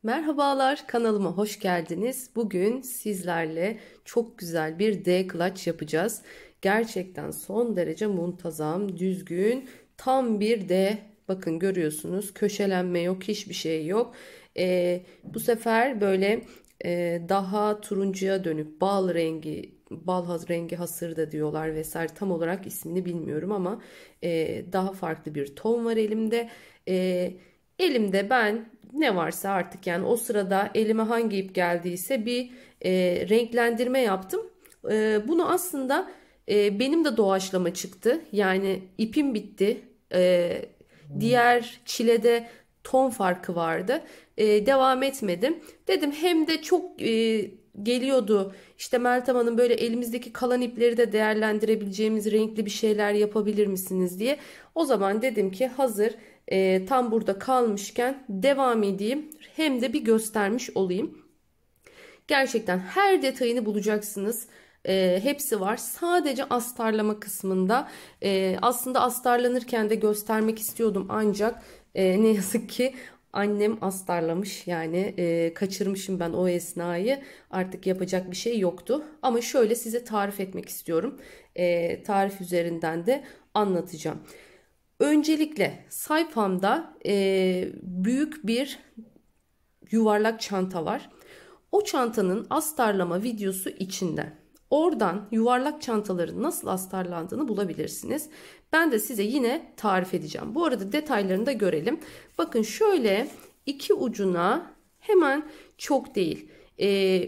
Merhabalar, kanalıma hoş geldiniz. Bugün sizlerle çok güzel bir D clutch yapacağız. Gerçekten son derece muntazam, düzgün, tam bir D. Bakın görüyorsunuz, köşelenme yok, hiçbir şey yok. Bu sefer böyle daha turuncuya dönük bal rengi, rengi hasır da diyorlar vesaire. Tam olarak ismini bilmiyorum ama daha farklı bir ton var elimde. Elimde ben ne varsa artık, yani o sırada elime hangi ip geldiyse bir renklendirme yaptım. Bunu aslında benim de doğaçlama çıktı. Yani ipim bitti. Diğer çilede ton farkı vardı. Devam etmedim. Dedim hem de çok geliyordu. İşte Meltem Hanım, böyle elimizdeki kalan ipleri de değerlendirebileceğimiz renkli bir şeyler yapabilir misiniz diye. O zaman dedim ki hazır tam burada kalmışken devam edeyim. Hem de bir göstermiş olayım. Gerçekten her detayını bulacaksınız. Hepsi var. Sadece astarlama kısmında aslında astarlanırken de göstermek istiyordum ancak ne yazık ki annem astarlamış, yani kaçırmışım ben o esnayı, artık yapacak bir şey yoktu. Ama şöyle size tarif etmek istiyorum. Tarif üzerinden de anlatacağım. Öncelikle sayfamda büyük bir yuvarlak çanta var. O çantanın astarlama videosu içinde. Oradan yuvarlak çantaların nasıl astarlandığını bulabilirsiniz. Ben de size yine tarif edeceğim. Bu arada detaylarını da görelim. Bakın şöyle iki ucuna hemen, çok değil,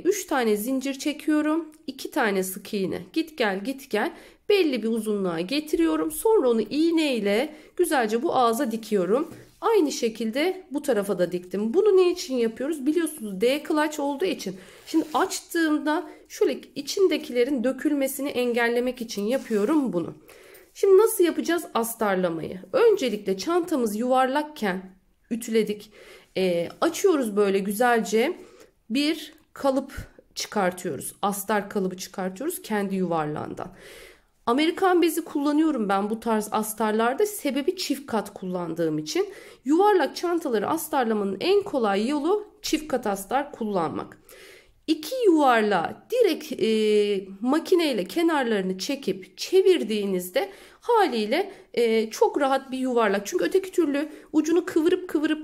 3 tane zincir çekiyorum. 2 tane sık iğne. Git gel git gel. Belli bir uzunluğa getiriyorum. Sonra onu iğne ile güzelce bu ağza dikiyorum. Aynı şekilde bu tarafa da diktim. Bunu ne için yapıyoruz? Biliyorsunuz D clutch olduğu için. Şimdi açtığımda şöyle içindekilerin dökülmesini engellemek için yapıyorum bunu. Şimdi nasıl yapacağız astarlamayı? Öncelikle çantamız yuvarlakken ütüledik. Açıyoruz böyle güzelce, bir kalıp çıkartıyoruz. Astar kalıbı çıkartıyoruz kendi yuvarlağından. Amerikan bezi kullanıyorum ben bu tarz astarlarda, sebebi çift kat kullandığım için. Yuvarlak çantaları astarlamanın en kolay yolu çift kat astar kullanmak. İki yuvarlağı direkt makineyle kenarlarını çekip çevirdiğinizde haliyle çok rahat bir yuvarlak. Çünkü öteki türlü ucunu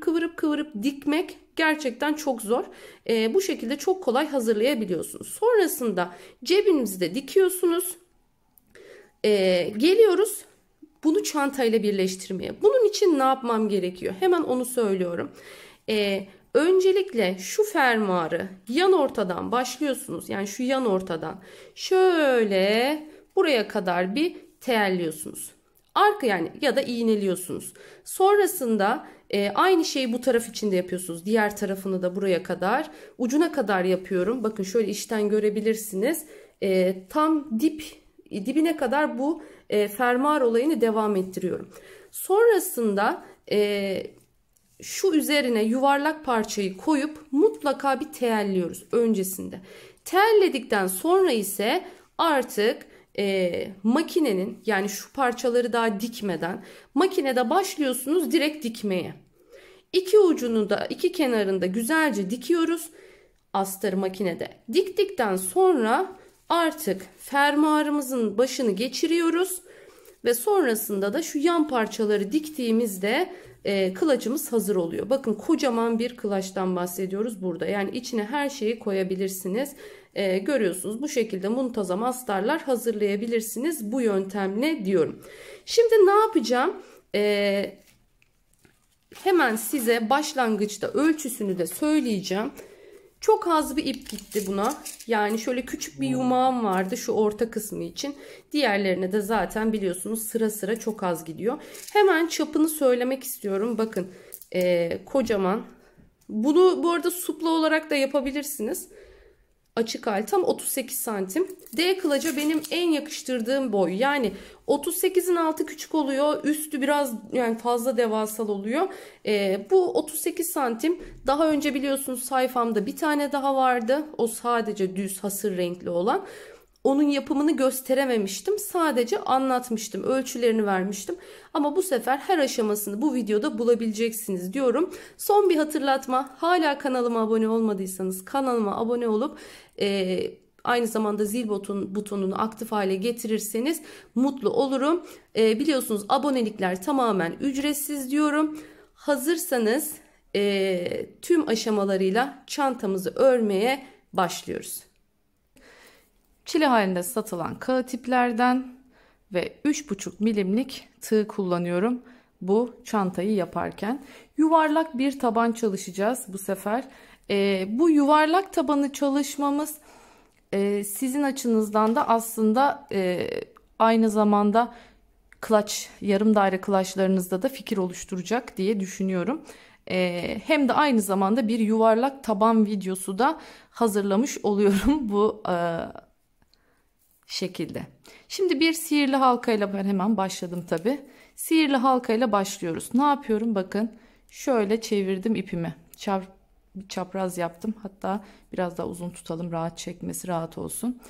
kıvırıp dikmek gerçekten çok zor. Bu şekilde çok kolay hazırlayabiliyorsunuz. Sonrasında cebinizi de dikiyorsunuz. Geliyoruz bunu çantayla birleştirmeye. Bunun için ne yapmam gerekiyor? Hemen onu söylüyorum. Öncelikle şu fermuarı yan ortadan başlıyorsunuz. Yani şu yan ortadan şöyle buraya kadar bir teyelliyorsunuz. Arka yani, ya da iğneliyorsunuz. Sonrasında aynı şeyi bu taraf için de yapıyorsunuz. Diğer tarafını da buraya kadar, ucuna kadar yapıyorum. Bakın şöyle içten görebilirsiniz. Tam dibine kadar bu fermuar olayını devam ettiriyorum. Sonrasında şu üzerine yuvarlak parçayı koyup mutlaka bir teyelliyoruz öncesinde. Teyelledikten sonra ise artık makinenin, yani şu parçaları daha dikmeden makinede başlıyorsunuz direkt dikmeye. İki ucunu da, iki kenarında güzelce dikiyoruz astarı makinede. Diktikten sonra artık fermuarımızın başını geçiriyoruz ve sonrasında da şu yan parçaları diktiğimizde kılaçımız hazır oluyor. Bakın kocaman bir kılaçtan bahsediyoruz burada. Yani içine her şeyi koyabilirsiniz. Görüyorsunuz, bu şekilde muntazam astarlar hazırlayabilirsiniz bu yöntemle diyorum. Şimdi ne yapacağım? Hemen size başlangıçta ölçüsünü de söyleyeceğim. Çok az bir ip gitti buna. Yani şöyle küçük bir yumağım vardı şu orta kısmı için. Diğerlerine de zaten biliyorsunuz sıra sıra çok az gidiyor. Hemen çapını söylemek istiyorum. Bakın kocaman. Bunu bu arada supla olarak da yapabilirsiniz. Açık hali tam 38 santim. D kılaca benim en yakıştırdığım boy. Yani 38'in altı küçük oluyor. Üstü biraz yani fazla devasal oluyor. Bu 38 santim. Daha önce biliyorsunuz sayfamda bir tane daha vardı. O sadece düz hasır renkli olan. onun yapımını gösterememiştim. Sadece anlatmıştım, ölçülerini vermiştim. Ama bu sefer her aşamasını bu videoda bulabileceksiniz diyorum. Son bir hatırlatma. Hala kanalıma abone olmadıysanız kanalıma abone olup aynı zamanda zil butonunu aktif hale getirirseniz mutlu olurum. Biliyorsunuz abonelikler tamamen ücretsiz diyorum. Hazırsanız tüm aşamalarıyla çantamızı örmeye başlıyoruz. Çile halinde satılan kağıt iplerden ve 3,5 milimlik tığ kullanıyorum bu çantayı yaparken. Yuvarlak bir taban çalışacağız bu sefer. Bu yuvarlak tabanı çalışmamız sizin açınızdan da aslında aynı zamanda yarım daire klaçlarınızda da fikir oluşturacak diye düşünüyorum. Hem de aynı zamanda bir yuvarlak taban videosu da hazırlamış oluyorum bu şekilde. Şimdi bir sihirli halkayla ben hemen başladım tabi. Sihirli halkayla başlıyoruz. Ne yapıyorum? Bakın şöyle çevirdim ipimi. Çapraz yaptım. Hatta biraz daha uzun tutalım. Rahat çekmesi rahat olsun.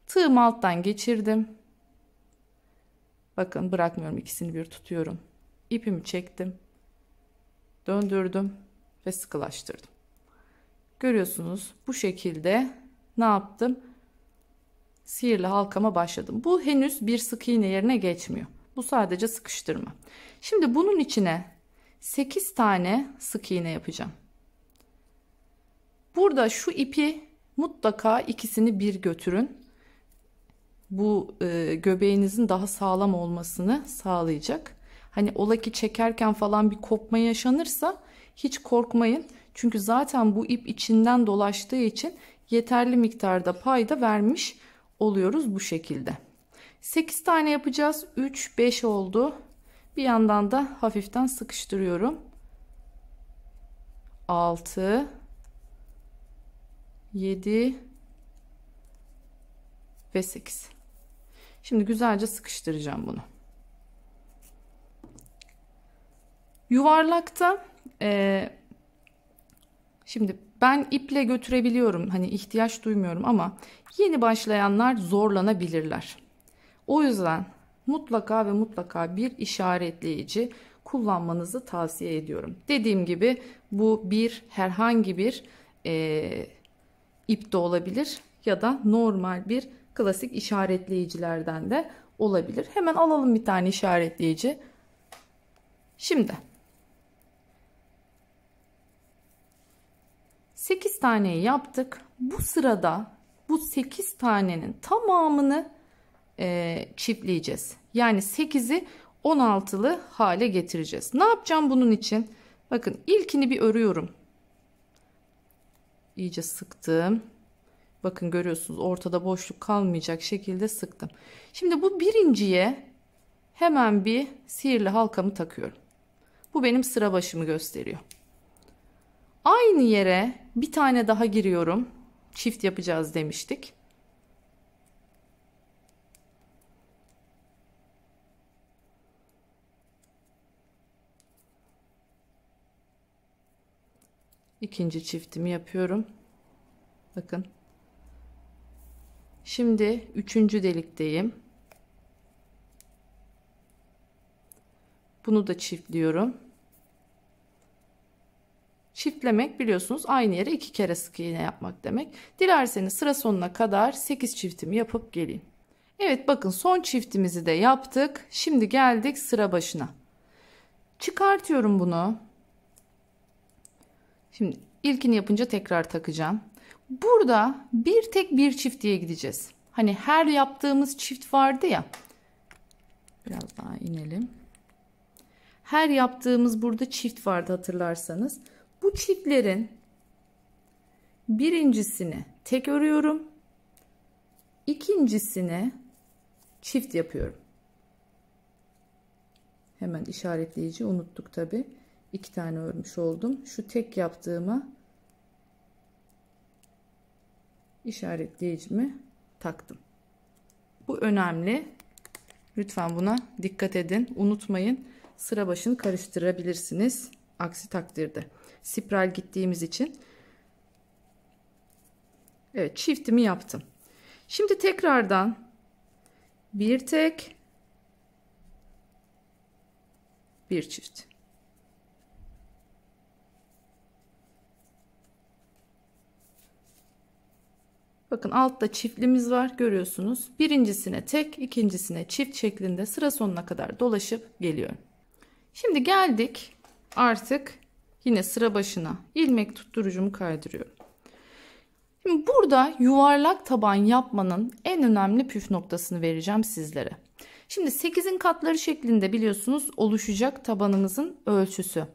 Tığımı alttan geçirdim. Bakın bırakmıyorum. İkisini bir tutuyorum. İpimi çektim. Döndürdüm ve sıkılaştırdım. Görüyorsunuz bu şekilde ne yaptım? Sihirli halkama başladım. Bu henüz bir sık iğne yerine geçmiyor. Bu sadece sıkıştırma. Şimdi bunun içine 8 tane sık iğne yapacağım. Burada şu ipi mutlaka ikisini bir götürün. Bu göbeğinizin daha sağlam olmasını sağlayacak. Hani ola ki çekerken falan bir kopma yaşanırsa hiç korkmayın. Çünkü zaten bu ip içinden dolaştığı için yeterli miktarda payda vermiş oluyoruz bu şekilde. 8 tane yapacağız. 3, 5 oldu. Bir yandan da hafiften sıkıştırıyorum. 6, 7 ve 8. Şimdi güzelce sıkıştıracağım bunu. Yuvarlakta şimdi ben iple götürebiliyorum. Hani ihtiyaç duymuyorum ama yeni başlayanlar zorlanabilirler. O yüzden mutlaka ve mutlaka bir işaretleyici kullanmanızı tavsiye ediyorum. Dediğim gibi bu herhangi bir ip de olabilir ya da normal bir klasik işaretleyicilerden de olabilir. Hemen alalım bir tane işaretleyici. Şimdi 8 taneyi yaptık. Bu sırada bu 8 tanenin tamamını çiftleyeceğiz. Yani 8'i 16'lı hale getireceğiz. Ne yapacağım bunun için? Bakın ilkini bir örüyorum. İyice sıktım. Bakın görüyorsunuz ortada boşluk kalmayacak şekilde sıktım. Şimdi bu birinciye hemen bir sihirli halkamı takıyorum. Bu benim sıra başımı gösteriyor. Aynı yere bir tane daha giriyorum. Çift yapacağız demiştik. İkinci çiftimi yapıyorum. Bakın. Şimdi 3. delikteyim. Bunu da çiftliyorum. Çiftlemek biliyorsunuz aynı yere 2 kere sık iğne yapmak demek. Dilerseniz sıra sonuna kadar 8 çiftimi yapıp geleyim. Evet bakın son çiftimizi de yaptık. Şimdi geldik sıra başına. Çıkartıyorum bunu. Şimdi ilkini yapınca tekrar takacağım. Burada bir tek bir çiftliğe gideceğiz. Hani her yaptığımız çift vardı ya. Biraz daha inelim. Her yaptığımız burada çift vardı hatırlarsanız. Bu çiftlerin birincisini tek örüyorum. İkincisini çift yapıyorum. Hemen işaretleyici unuttuk tabi. 2 tane örmüş oldum. Şu tek yaptığıma işaretleyicimi taktım. Bu önemli. Lütfen buna dikkat edin. Unutmayın. Sıra başını karıştırabilirsiniz. Aksi takdirde. Spiral gittiğimiz için. Evet çiftimi yaptım. Şimdi tekrardan bir tek, bir çift. Bakın altta çiftimiz var, görüyorsunuz. Birincisine tek, ikincisine çift şeklinde sıra sonuna kadar dolaşıp geliyorum. Şimdi geldik artık yine sıra başına. İlmek tutturucumu kaydırıyorum. Şimdi burada yuvarlak taban yapmanın en önemli püf noktasını vereceğim sizlere. Şimdi 8'in katları şeklinde biliyorsunuz oluşacak tabanımızın ölçüsü.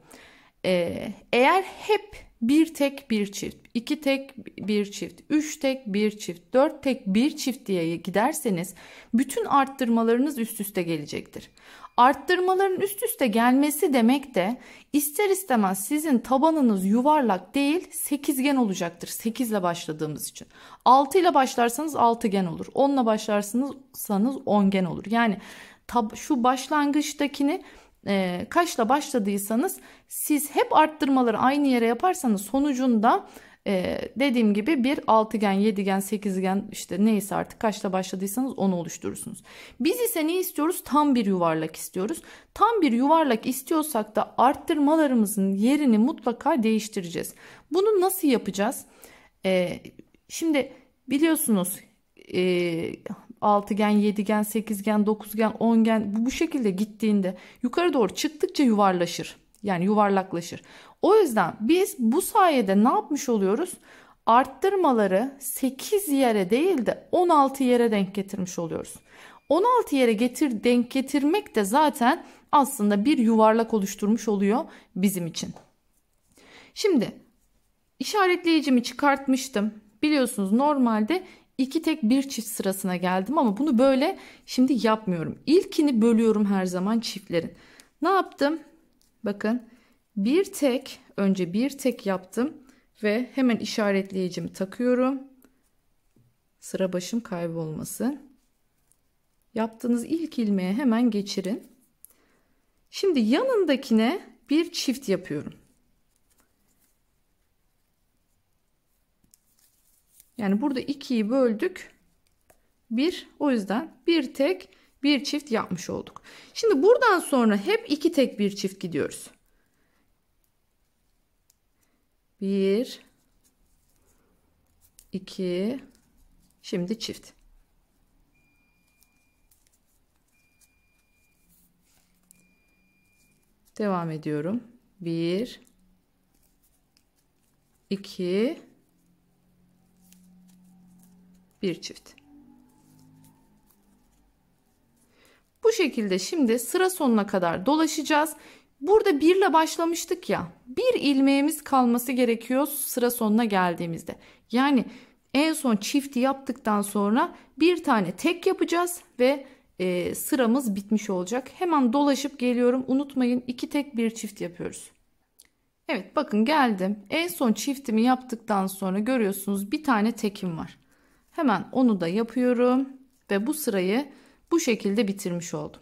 Eğer hep bir tek bir çift, iki tek bir çift, üç tek bir çift, dört tek bir çift diye giderseniz bütün arttırmalarınız üst üste gelecektir. Arttırmaların üst üste gelmesi demek de ister istemez sizin tabanınız yuvarlak değil sekizgen olacaktır. 8 ile başladığımız için. 6 ile başlarsanız altıgen olur. 10 ile başlarsanız ongen olur. Yani şu başlangıçtakini kaçla başladıysanız siz hep arttırmaları aynı yere yaparsanız sonucunda dediğim gibi bir altıgen, yedigen, sekizgen işte neyse artık kaçla başladıysanız onu oluşturursunuz. Biz ise ne istiyoruz? Tam bir yuvarlak istiyoruz. Tam bir yuvarlak istiyorsak da arttırmalarımızın yerini mutlaka değiştireceğiz. Bunu nasıl yapacağız? Şimdi biliyorsunuz altıgen, yedigen, sekizgen, dokuzgen, ongen bu şekilde gittiğinde yukarı doğru çıktıkça yuvarlaşır. Yani yuvarlaklaşır. O yüzden biz bu sayede ne yapmış oluyoruz? Arttırmaları 8 yere değil de 16 yere denk getirmiş oluyoruz. 16 yere denk getirmek de zaten aslında bir yuvarlak oluşturmuş oluyor bizim için. Şimdi işaretleyicimi çıkartmıştım. Biliyorsunuz normalde iki tek bir çift sırasına geldim ama bunu böyle şimdi yapmıyorum. İlkini bölüyorum her zaman çiftlerin. Ne yaptım? Bakın önce bir tek yaptım ve hemen işaretleyicimi takıyorum. Sıra başım kaybolmasın. Yaptığınız ilk ilmeğe hemen geçirin. Şimdi yanındakine bir çift yapıyorum. Yani burada 2'yi böldük. O yüzden bir tek bir çift yapmış olduk. Şimdi buradan sonra hep iki tek bir çift gidiyoruz. 1 2 şimdi çift. Devam ediyorum. 1 2 bir çift. Bu şekilde şimdi sıra sonuna kadar dolaşacağız. Burada 1 ile başlamıştık ya. Bir ilmeğimiz kalması gerekiyor sıra sonuna geldiğimizde. Yani en son çifti yaptıktan sonra bir tane tek yapacağız ve sıramız bitmiş olacak. Hemen dolaşıp geliyorum. Unutmayın 2 tek bir çift yapıyoruz. Evet bakın geldim. En son çiftimi yaptıktan sonra görüyorsunuz bir tane tekim var. Hemen onu da yapıyorum ve bu sırayı bu şekilde bitirmiş oldum.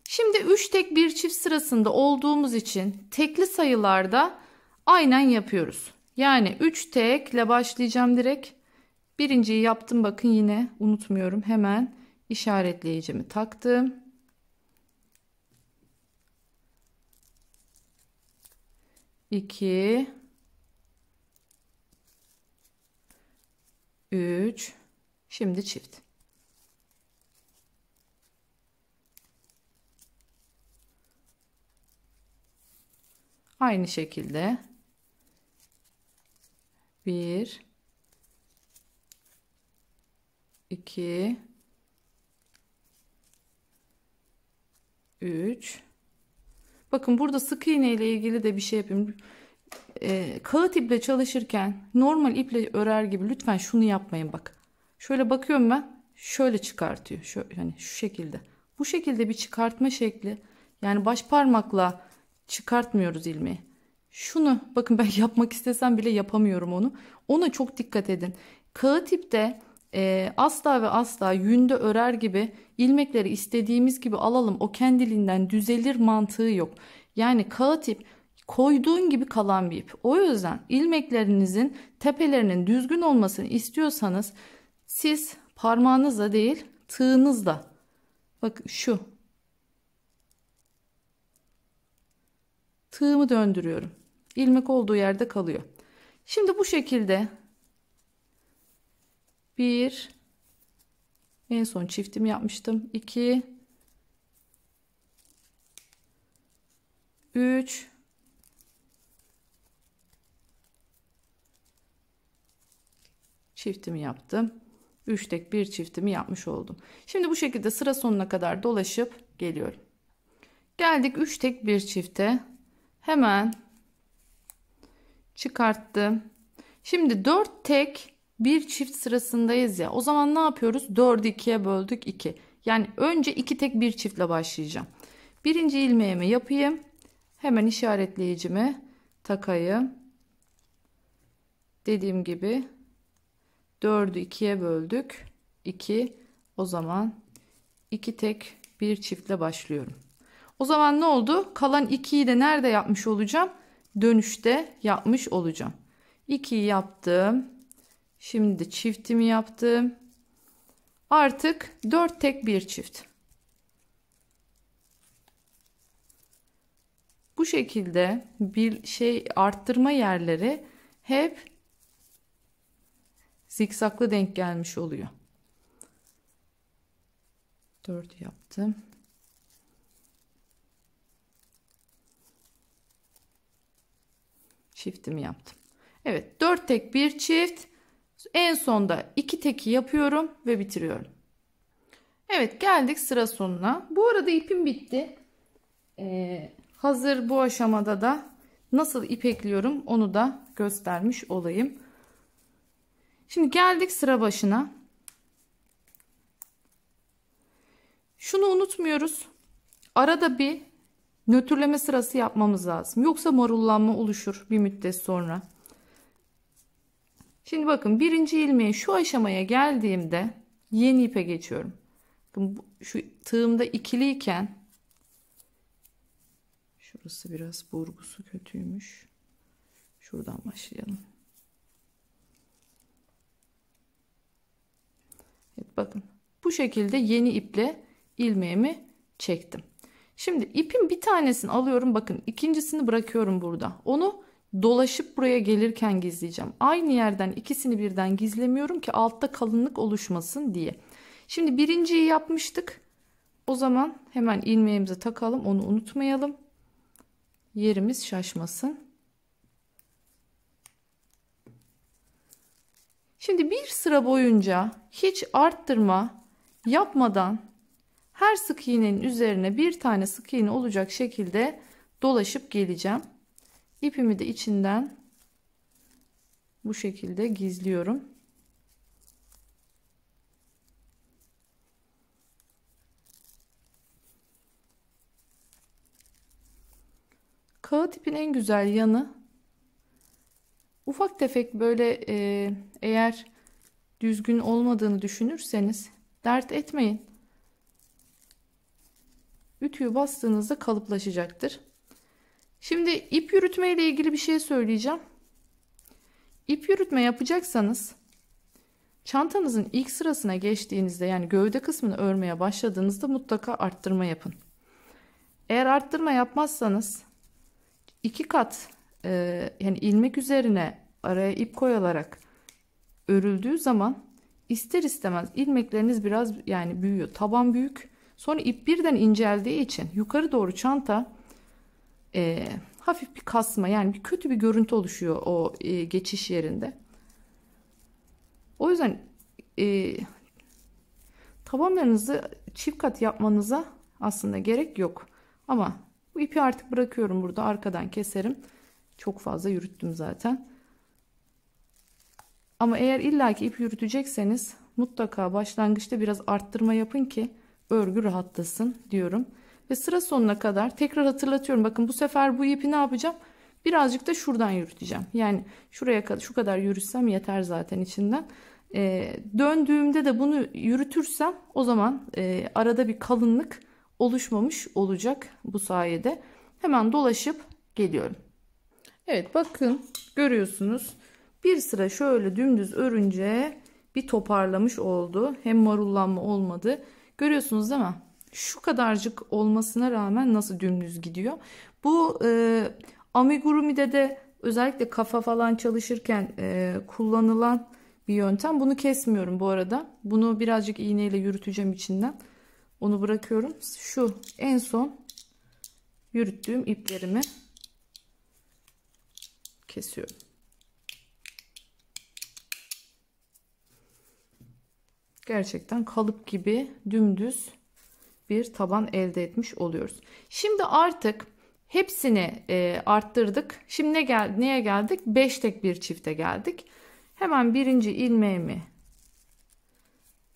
Şimdi 3 tek bir çift sırasında olduğumuz için tekli sayılarda aynen yapıyoruz. Yani 3 tekle başlayacağım direkt. Birinciyi yaptım bakın yine unutmuyorum. Hemen işaretleyicimi taktım. 2 3 şimdi çift. Aynı şekilde 1 2 3 bakın burada sık iğne ile ilgili de bir şey yapayım. Kağıt iple çalışırken normal iple örer gibi lütfen şunu yapmayın bak. Şöyle bakıyorum ben şöyle çıkartıyor. Şöyle, hani şu şekilde. Bu şekilde bir çıkartma şekli. Yani baş parmakla çıkartmıyoruz ilmeği. Şunu bakın ben yapmak istesem bile yapamıyorum onu. Ona çok dikkat edin. Kağıt ipte asla ve asla yünde örer gibi ilmekleri istediğimiz gibi alalım. O kendiliğinden düzelir mantığı yok. Yani kağıt ip koyduğun gibi kalan bir ip. O yüzden ilmeklerinizin tepelerinin düzgün olmasını istiyorsanız siz parmağınızla değil, tığınızla. Bakın şu. Tığımı döndürüyorum. İlmek olduğu yerde kalıyor. Şimdi bu şekilde bir, en son çiftimi yapmıştım. 2, 3, 'çiftimi yaptım. 3 tek bir çiftimi yapmış oldum. Şimdi bu şekilde sıra sonuna kadar dolaşıp geliyorum. Geldik 3 tek bir çifte. Hemen çıkarttım. Şimdi 4 tek bir çift sırasındayız ya. O zaman ne yapıyoruz? 4'ü 2'ye böldük 2. Yani önce 2 tek bir çiftle başlayacağım. Birinci ilmeğimi yapayım. Hemen işaretleyicimi takayım. Dediğim gibi 4'ü 2'ye böldük. 2. O zaman 2 tek bir çiftle başlıyorum. O zaman ne oldu? Kalan 2'yi de nerede yapmış olacağım? Dönüşte yapmış olacağım. 2'yi yaptım. Şimdi çiftimi yaptım. Artık 4 tek bir çift. Bu şekilde bir şey arttırma yerleri hep zikzaklı denk gelmiş oluyor. 4 yaptım. Çiftimi yaptım. Evet, 4 tek bir çift. En sonda 2 teki yapıyorum ve bitiriyorum. Evet, geldik sıra sonuna. Bu arada ipim bitti. Hazır bu aşamada da nasıl ipekliyorum onu da göstermiş olayım. Şimdi geldik sıra başına. Şunu unutmuyoruz. Arada bir nötrleme sırası yapmamız lazım. Yoksa marullanma oluşur bir müddet sonra. Şimdi bakın birinci ilmeği şu aşamaya geldiğimde yeni ipe geçiyorum. Bakın şu tığımda ikiliyken şurası biraz burgusu kötüymüş. Şuradan başlayalım. Evet, bakın bu şekilde yeni iple ilmeğimi çektim. Şimdi ipin bir tanesini alıyorum. Bakın ikincisini bırakıyorum burada. Onu dolaşıp buraya gelirken gizleyeceğim. Aynı yerden ikisini birden gizlemiyorum ki altta kalınlık oluşmasın diye. Şimdi birinciyi yapmıştık. O zaman hemen ilmeğimizi takalım. Onu unutmayalım. Yerimiz şaşmasın. Şimdi bir sıra boyunca hiç arttırma yapmadan her sık iğnenin üzerine bir tane sık iğne olacak şekilde dolaşıp geleceğim. İpimi de içinden bu şekilde gizliyorum. Kağıt ipin en güzel yanı ufak tefek böyle eğer düzgün olmadığını düşünürseniz dert etmeyin. Ütüyü bastığınızda kalıplaşacaktır. Şimdi ip yürütme ile ilgili bir şey söyleyeceğim. İp yürütme yapacaksanız çantanızın ilk sırasına geçtiğinizde yani gövde kısmını örmeye başladığınızda mutlaka arttırma yapın. Eğer arttırma yapmazsanız 2 kat yani ilmek üzerine araya ip koyularak örüldüğü zaman ister istemez ilmekleriniz biraz yani büyüyor. Taban büyük. Sonra ip birden inceldiği için yukarı doğru çanta hafif bir kasma yani bir kötü bir görüntü oluşuyor o geçiş yerinde. O yüzden tabanlarınızı çift kat yapmanıza aslında gerek yok. Ama bu ipi artık bırakıyorum burada arkadan keserim. Çok fazla yürüttüm zaten. Ama eğer illaki ip yürütecekseniz mutlaka başlangıçta biraz arttırma yapın ki örgü rahatlasın diyorum. Ve sıra sonuna kadar tekrar hatırlatıyorum. Bakın bu sefer bu ipi ne yapacağım? Birazcık da şuradan yürüteceğim. Yani şuraya kadar şu kadar yürütsem yeter zaten içinden. Döndüğümde de bunu yürütürsem o zaman arada bir kalınlık oluşmamış olacak bu sayede. Hemen dolaşıp geliyorum. Evet bakın görüyorsunuz. Bir sıra şöyle dümdüz örünce bir toparlamış oldu. Hem marullanma olmadı. Görüyorsunuz değil mi? Şu kadarcık olmasına rağmen nasıl dümdüz gidiyor. Bu amigurumi'de de özellikle kafa falan çalışırken kullanılan bir yöntem. Bunu kesmiyorum bu arada. Bunu birazcık iğneyle yürüteceğim içinden. Onu bırakıyorum. Şu en son yürüttüğüm iplerimi kesiyorum. Gerçekten kalıp gibi dümdüz bir taban elde etmiş oluyoruz. Şimdi artık hepsini arttırdık. Şimdi neye geldik? 5 tek bir çifte geldik. Hemen birinci ilmeğimi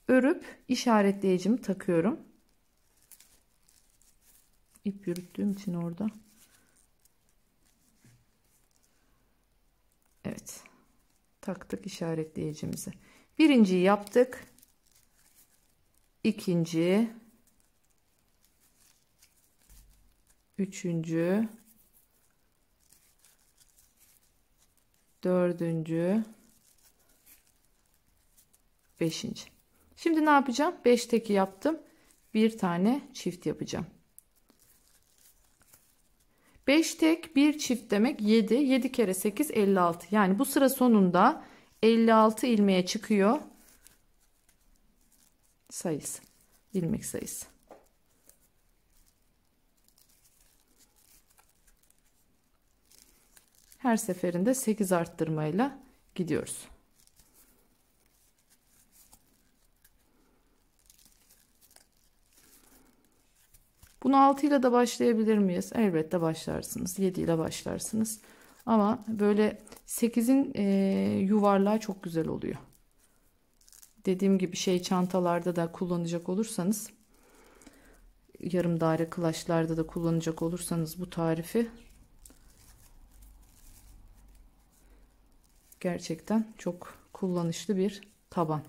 örüp işaretleyicimi takıyorum. İp yürüttüğüm için orada. Evet. Taktık işaretleyicimizi. Birinciyi yaptık. İkinci, üçüncü, dördüncü, beşinci. Şimdi ne yapacağım? 5 teki yaptım. Bir tane çift yapacağım. 5 tek bir çift demek 7. 7 kere 8 56. Yani bu sıra sonunda 56 ilmeğe çıkıyor. Sayısı. İlmek sayısı. Her seferinde 8 arttırmayla gidiyoruz. Bunu 6 ile de başlayabilir miyiz? Elbette başlarsınız. 7 ile başlarsınız. Ama böyle 8'in yuvarlağı çok güzel oluyor. Dediğim gibi çantalarda da kullanacak olursanız, yarım daire kılaçlarda da kullanacak olursanız bu tarifi gerçekten çok kullanışlı bir taban.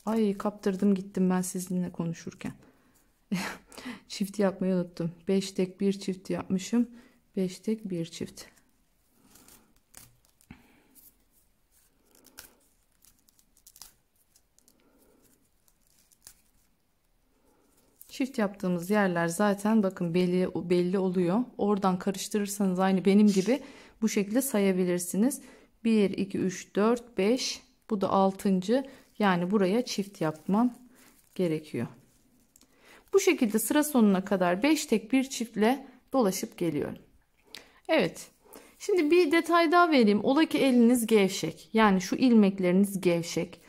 Ay kaptırdım gittim ben sizinle konuşurken. Çift yapmayı unuttum. 5 tek bir çift yapmışım. 5 tek bir çift. Çift yaptığımız yerler zaten bakın belli oluyor. Oradan karıştırırsanız aynı benim gibi bu şekilde sayabilirsiniz. 1, 2, 3, 4, 5. Bu da 6. Yani buraya çift yapmam gerekiyor. Bu şekilde sıra sonuna kadar 5 tek bir çiftle dolaşıp geliyorum. Evet. Şimdi bir detay daha vereyim. Ola ki eliniz gevşek. Yani şu ilmekleriniz gevşek.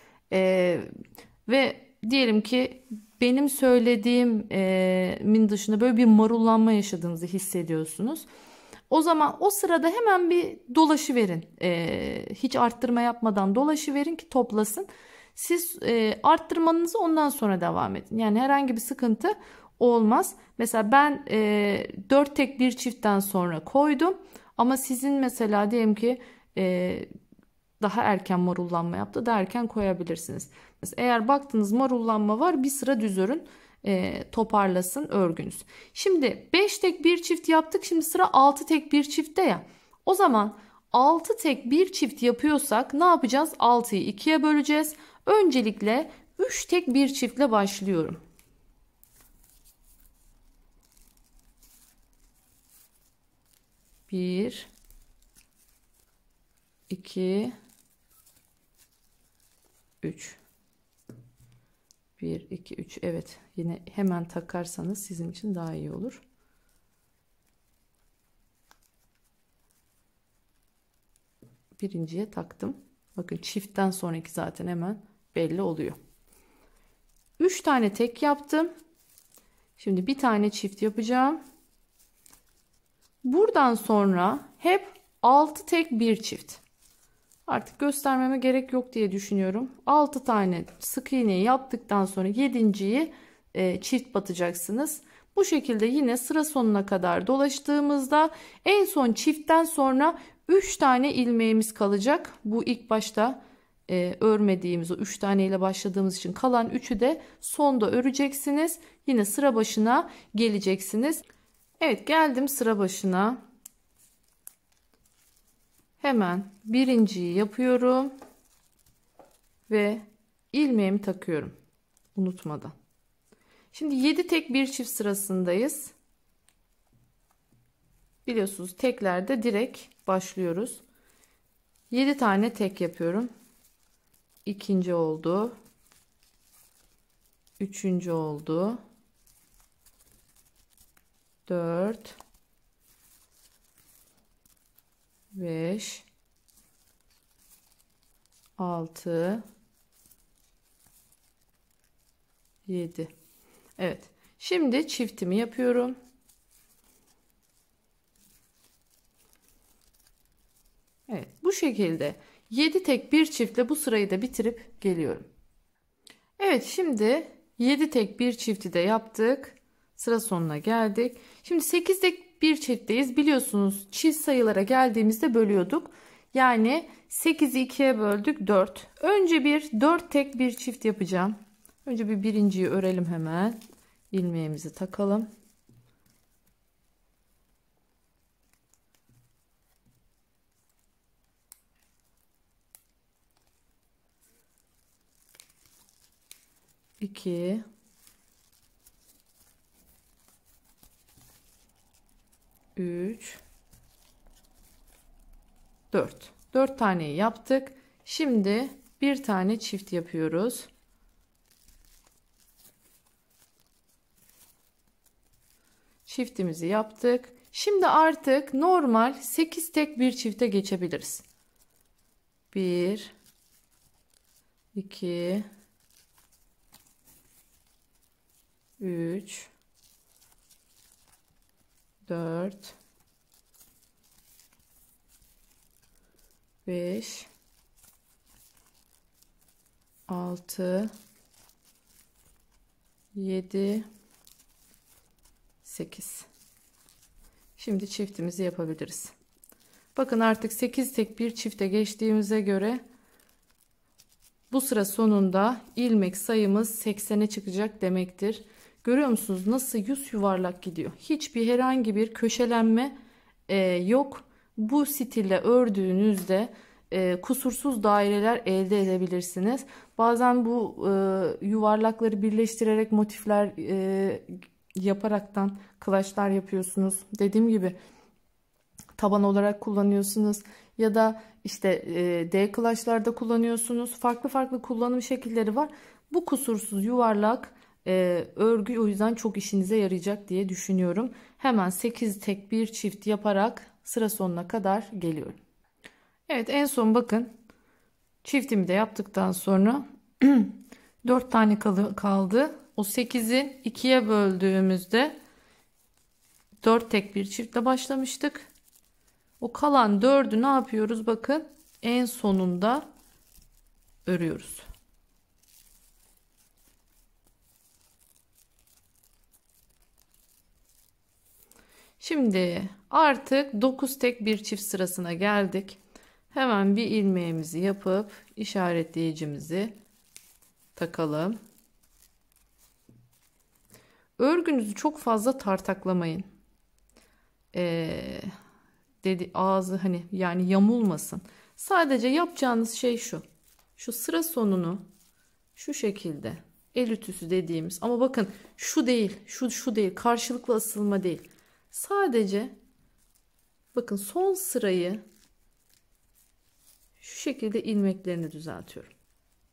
Ve diyelim ki benim söylediğimin dışında böyle bir marullanma yaşadığınızı hissediyorsunuz. O zaman o sırada hemen bir dolaşıverin. Hiç arttırma yapmadan dolaşıverin ki toplasın. Siz arttırmanızı ondan sonra devam edin. Yani herhangi bir sıkıntı olmaz. Mesela ben 4 tek bir çiftten sonra koydum. Ama sizin mesela diyelim ki daha erken marullanma yaptı. Daha erken koyabilirsiniz. Eğer baktınız marullanma var bir sıra düz örün. Toparlasın örgünüz. Şimdi 5 tek bir çift yaptık. Şimdi sıra 6 tek bir çiftte ya. O zaman 6 tek bir çift yapıyorsak ne yapacağız? 6'yı 2'ye böleceğiz. Öncelikle 3 tek bir çiftle başlıyorum. Bir, 2, 3. 1, 2, 3. Evet. Yine hemen takarsanız sizin için daha iyi olur. Birinciye taktım. Bakın çiftten sonraki zaten hemen belli oluyor. 3 tane tek yaptım. Şimdi bir tane çift yapacağım. Buradan sonra hep 6 tek bir çift. Artık göstermeme gerek yok diye düşünüyorum. 6 tane sık iğneyi yaptıktan sonra 7.'yi çift batacaksınız. Bu şekilde yine sıra sonuna kadar dolaştığımızda en son çiftten sonra 3 tane ilmeğimiz kalacak. Bu ilk başta örmediğimiz o 3 tane ile başladığımız için kalan 3'ü de sonda öreceksiniz. Yine sıra başına geleceksiniz. Evet geldim sıra başına. Hemen birinciyi yapıyorum ve ilmeğimi takıyorum unutmadan. Şimdi 7 tek bir çift sırasındayız. Biliyorsunuz teklerde direkt başlıyoruz. 7 tane tek yapıyorum. İkinci oldu. Üçüncü oldu. 4 5 6 7. Evet. Şimdi çiftimi yapıyorum. Evet, bu şekilde 7 tek bir çiftle bu sırayı da bitirip geliyorum. Evet, şimdi 7 tek bir çifti de yaptık. Sıra sonuna geldik. Şimdi 8 tek bir çiftteyiz. Biliyorsunuz çift sayılara geldiğimizde bölüyorduk. Yani 8'i 2'ye böldük 4. Önce bir 4 tek bir çift yapacağım. Önce bir birinciyi örelim hemen. İlmeğimizi takalım. İki, üç, 4. 4 taneyi yaptık. Şimdi bir tane çift yapıyoruz. Çiftimizi yaptık. Şimdi artık normal 8 tek bir çifte geçebiliriz. 1 2 3 4 5 6 7 8. Şimdi çiftimizi yapabiliriz. Bakın artık 8 tek bir çifte geçtiğimize göre bu sıra sonunda ilmek sayımız 80'e çıkacak demektir. Görüyor musunuz nasıl yüz yuvarlak gidiyor? Hiçbir herhangi bir köşelenme yok. Bu stille ördüğünüzde kusursuz daireler elde edebilirsiniz. Bazen bu yuvarlakları birleştirerek motifler yaparaktan kılaçlar yapıyorsunuz. Dediğim gibi taban olarak kullanıyorsunuz ya da işte D kılaçlarda kullanıyorsunuz. Farklı farklı kullanım şekilleri var. Bu kusursuz yuvarlak örgü o yüzden çok işinize yarayacak diye düşünüyorum. Hemen 8 tek bir çift yaparak sıra sonuna kadar geliyorum. Evet, en son bakın çiftimi de yaptıktan sonra 4 tane kaldı. O 8'i 2'ye böldüğümüzde 4 tek bir çiftle başlamıştık. O kalan 4'ü ne yapıyoruz? Bakın en sonunda örüyoruz. Şimdi artık 9 tek bir çift sırasına geldik. Hemen bir ilmeğimizi yapıp işaretleyicimizi takalım. Örgünüzü çok fazla tartaklamayın. Ağzı hani yani yamulmasın. Sadece yapacağınız şey şu. Şu sıra sonunu şu şekilde el ütüsü dediğimiz ama bakın şu değil, şu değil, karşılıklı asılma değil. Sadece bakın son sırayı şu şekilde ilmeklerini düzeltiyorum.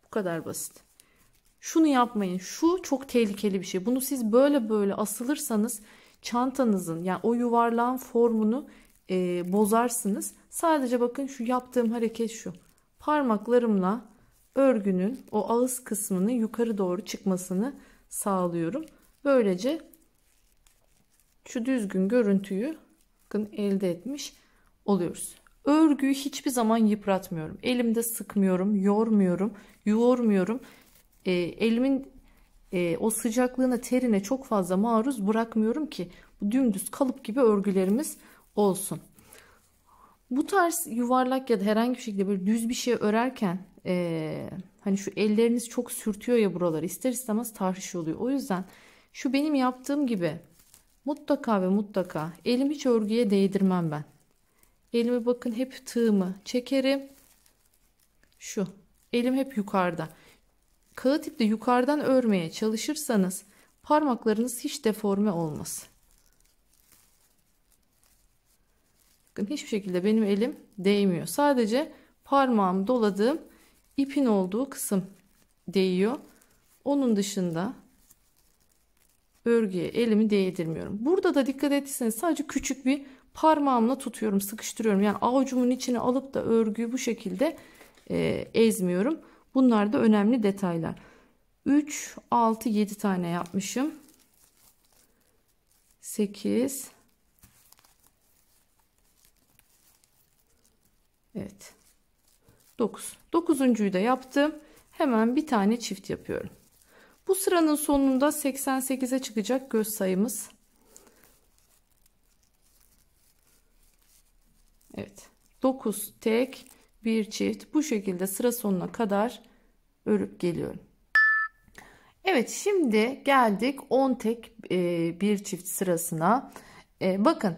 Bu kadar basit. Şunu yapmayın. Şu çok tehlikeli bir şey. Bunu siz böyle asılırsanız çantanızın yani o yuvarlağın formunu bozarsınız. Sadece bakın şu yaptığım hareket şu. Parmaklarımla örgünün o ağız kısmını yukarı doğru çıkmasını sağlıyorum. Böylece şu düzgün görüntüyü bakın elde etmiş oluyoruz. Örgüyü hiçbir zaman yıpratmıyorum. Elimde sıkmıyorum, yormuyorum, yoğurmuyorum. Elimin o sıcaklığına, terine çok fazla maruz bırakmıyorum ki bu dümdüz kalıp gibi örgülerimiz olsun. Bu tarz yuvarlak ya da herhangi bir şekilde böyle düz bir şey örerken hani şu elleriniz çok sürtüyor ya buraları, ister istemez tahriş oluyor. O yüzden şu benim yaptığım gibi mutlaka ve mutlaka elimi hiç örgüye değdirmem ben. Elimi bakın hep tığımı çekerim. Şu elim hep yukarıda. Kağıt iple yukarıdan örmeye çalışırsanız parmaklarınız hiç deforme olmaz. Bakın hiçbir şekilde benim elim değmiyor. Sadece parmağım doladığım ipin olduğu kısım değiyor. Onun dışında örgüye elimi değdirmiyorum. Burada da dikkat etseniz sadece küçük bir parmağımla tutuyorum, sıkıştırıyorum. Yani avucumun içine alıp da örgüyü bu şekilde ezmiyorum. Bunlar da önemli detaylar. 3, 6, 7 tane yapmışım. 8. Evet. 9. 9'uncuyu da yaptım. Hemen bir tane çift yapıyorum. Bu sıranın sonunda 88'e çıkacak göz sayımız. Evet. 9 tek, bir çift. Bu şekilde sıra sonuna kadar örüp geliyorum. Evet, şimdi geldik 10 tek bir çift sırasına. Bakın,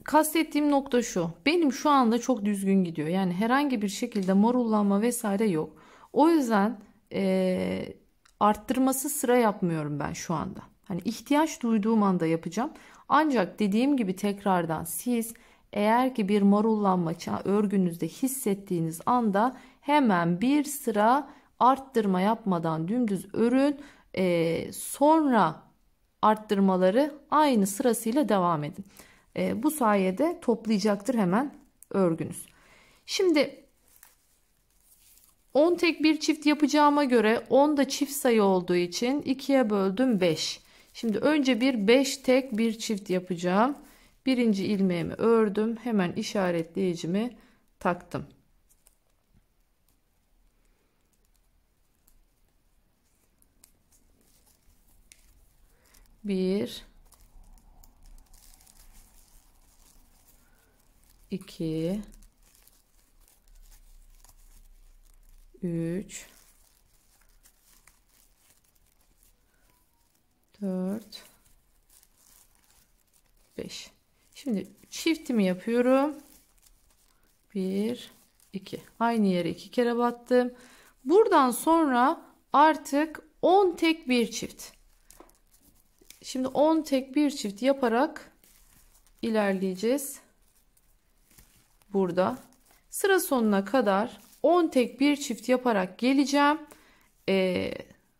kastettiğim nokta şu. Benim şu anda çok düzgün gidiyor. Yani herhangi bir şekilde morullanma vesaire yok. O yüzden arttırması sıra yapmıyorum ben şu anda. Hani ihtiyaç duyduğum anda yapacağım. Ancak dediğim gibi tekrardan siz eğer ki bir marullanma örgünüzde hissettiğiniz anda hemen bir sıra arttırma yapmadan dümdüz örün. Sonra arttırmaları aynı sırasıyla devam edin. Bu sayede toplayacaktır hemen örgünüz. Şimdi 10 tek bir çift yapacağıma göre 10 da çift sayı olduğu için 2'ye böldüm 5. Şimdi önce bir 5 tek bir çift yapacağım. Birinci ilmeğimi ördüm. Hemen işaretleyicimi taktım. Bir, iki, üç, dört, beş. Şimdi çiftimi yapıyorum. Bir, iki. Aynı yere 2 kere battım. Buradan sonra artık 10 tek bir çift. Şimdi 10 tek bir çift yaparak ilerleyeceğiz. Burada sıra sonuna kadar 10 tek bir çift yaparak geleceğim.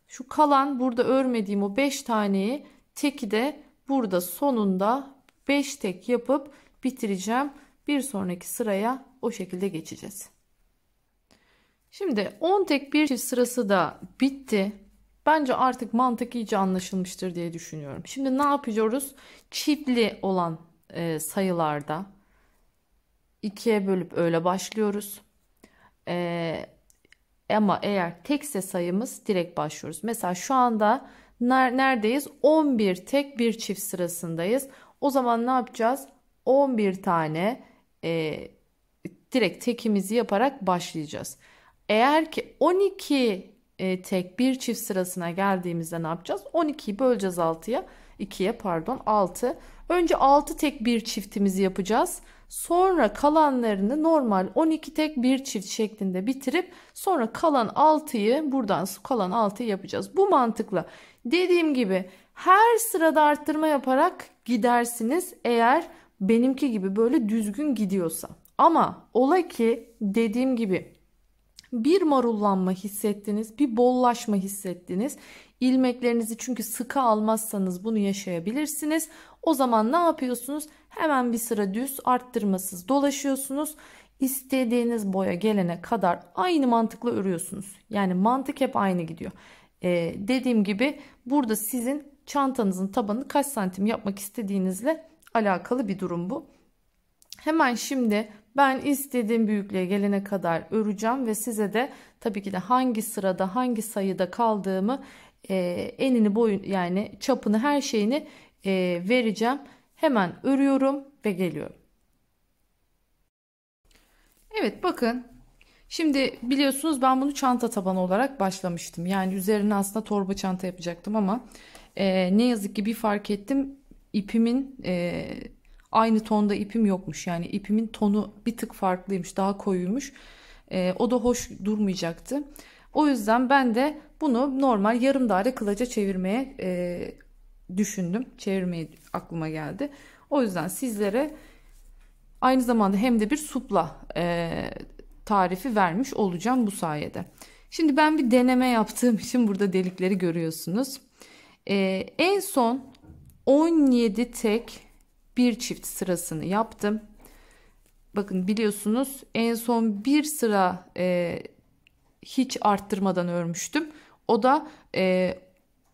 Şu kalan burada örmediğim o 5 taneyi teki de burada sonunda 5 tek yapıp bitireceğim. Bir sonraki sıraya o şekilde geçeceğiz. Şimdi 10 tek bir çift sırası da bitti. Bence artık mantık iyice anlaşılmıştır diye düşünüyorum. Şimdi ne yapıyoruz? Çiftli olan sayılarda 2'ye bölüp öyle başlıyoruz. Ama eğer tekse sayımız direkt başlıyoruz. Mesela şu anda neredeyiz? 11 tek bir çift sırasındayız. O zaman ne yapacağız? 11 tane direkt tekimizi yaparak başlayacağız. Eğer ki 12 tek bir çift sırasına geldiğimizde ne yapacağız? 12'yi böleceğiz 6'ya. 2'ye pardon 6. Önce 6 tek bir çiftimizi yapacağız. Sonra kalanlarını normal 12 tek bir çift şeklinde bitirip sonra kalan 6'yı buradan kalan 6'yı yapacağız. Bu mantıkla dediğim gibi her sırada arttırma yaparak gidersiniz eğer benimki gibi böyle düzgün gidiyorsa. Ama ola ki dediğim gibi bir marullanma hissettiniz, bir bollaşma hissettiniz. İlmeklerinizi çünkü sıkı almazsanız bunu yaşayabilirsiniz. O zaman ne yapıyorsunuz? Hemen bir sıra düz arttırmasız dolaşıyorsunuz. İstediğiniz boya gelene kadar aynı mantıkla örüyorsunuz. Yani mantık hep aynı gidiyor. Dediğim gibi burada sizin çantanızın tabanını kaç santim yapmak istediğinizle alakalı bir durum bu. Hemen şimdi ben istediğim büyüklüğe gelene kadar öreceğim ve size de tabii ki de hangi sırada hangi sayıda kaldığımı enini boyun yani çapını her şeyini vereceğim. Hemen örüyorum ve geliyorum. Evet bakın şimdi biliyorsunuz ben bunu çanta tabanı olarak başlamıştım. Yani üzerine aslında torba çanta yapacaktım ama ne yazık ki bir fark ettim ipimin aynı tonda ipim yokmuş. Yani ipimin tonu bir tık farklıymış, daha koyuymuş. O da hoş durmayacaktı. O yüzden ben de bunu normal yarım daire kılaca çevirmeye düşündüm. Çevirmeyi aklıma geldi. O yüzden sizlere aynı zamanda hem de bir supla tarifi vermiş olacağım bu sayede. Şimdi ben bir deneme yaptığım için burada delikleri görüyorsunuz. En son 17 tek bir çift sırasını yaptım. Bakın biliyorsunuz en son bir sıra hiç arttırmadan örmüştüm. O da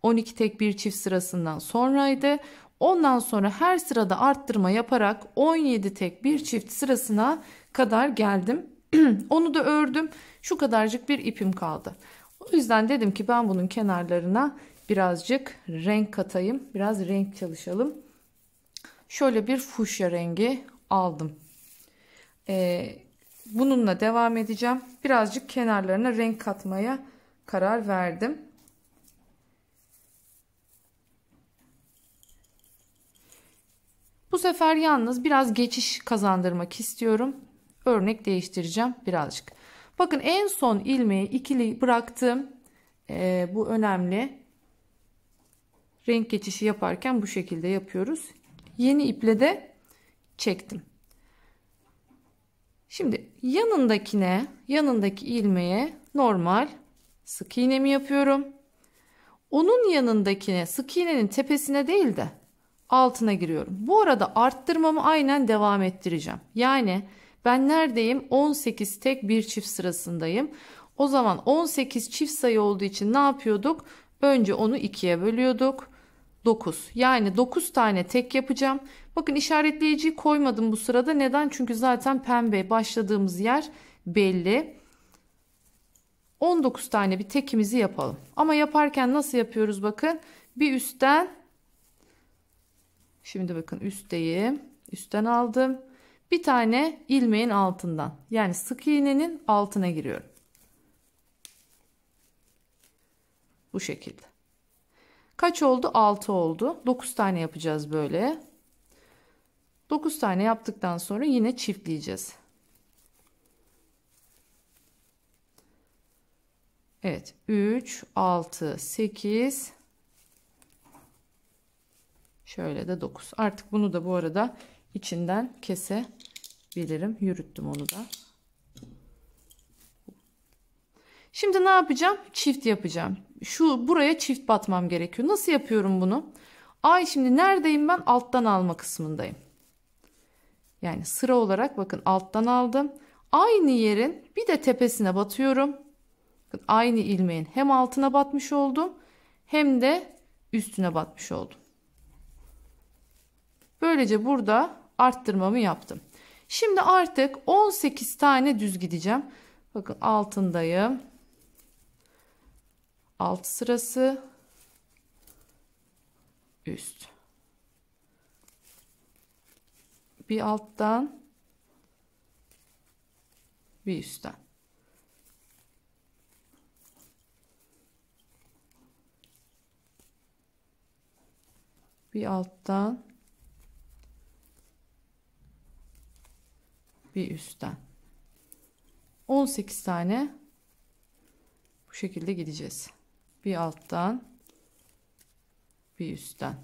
12 tek bir çift sırasından sonraydı. Ondan sonra her sırada arttırma yaparak 17 tek bir çift sırasına kadar geldim. Onu da ördüm. Şu kadarcık bir ipim kaldı. O yüzden dedim ki ben bunun kenarlarına birazcık renk katayım. Biraz renk çalışalım. Şöyle bir fuşya rengi aldım. Bununla devam edeceğim. Birazcık kenarlarına renk katmaya karar verdim. Bu sefer yalnız biraz geçiş kazandırmak istiyorum. Örnek değiştireceğim birazcık. Bakın en son ilmeği ikili bıraktım. Bu önemli. Renk geçişi yaparken bu şekilde yapıyoruz. Yeni iple de çektim. Şimdi yanındaki ilmeğe normal sık iğnemi yapıyorum. Onun yanındakine sık iğnenin tepesine değil de altına giriyorum. Bu arada arttırmamı aynen devam ettireceğim. Yani ben neredeyim? 18 tek bir çift sırasındayım. O zaman 18 çift sayı olduğu için ne yapıyorduk? Önce onu 2'ye bölüyorduk. 9. Yani 9 tane tek yapacağım. Bakın işaretleyiciyi koymadım bu sırada. Neden? Çünkü zaten pembe başladığımız yer belli. 19 tane bir tekimizi yapalım. Ama yaparken nasıl yapıyoruz bakın. Bir üstten. Şimdi bakın üstteyim. Üstten aldım. Bir tane ilmeğin altından. Yani sık iğnenin altına giriyorum. Bu şekilde. Kaç oldu? 6 oldu. 9 tane yapacağız böyle. 9 tane yaptıktan sonra yine çiftleyeceğiz. Evet. 3, 6, 8. Şöyle de 9. Artık bunu da bu arada içinden kesebilirim. Yürüttüm onu da. Şimdi ne yapacağım? Çift yapacağım. Buraya çift batmam gerekiyor. Nasıl yapıyorum bunu? Şimdi neredeyim ben? Alttan alma kısmındayım. Yani sıra olarak bakın alttan aldım. Aynı yerin bir de tepesine batıyorum. Bakın aynı ilmeğin hem altına batmış oldum hem de üstüne batmış oldum. Böylece burada arttırmamı yaptım. Şimdi artık 18 tane düz gideceğim. Bakın altındayım. Alt sırası, üst. Bir alttan, bir üstten. Bir alttan, bir üstten. 18 tane bu şekilde gideceğiz. Bir alttan, bir üstten.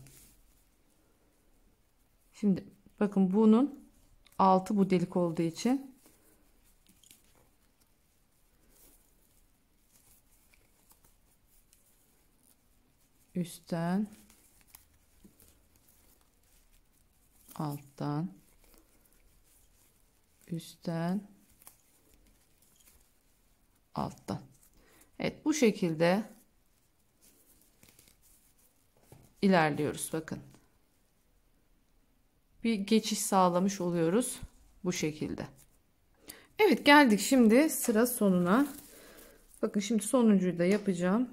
Şimdi bakın bunun altı bu delik olduğu için üstten, alttan, üstten, alttan. Evet, bu şekilde ilerliyoruz. Bakın. Bir geçiş sağlamış oluyoruz bu şekilde. Evet, geldik şimdi sıra sonuna. Bakın şimdi sonuncuyu da yapacağım.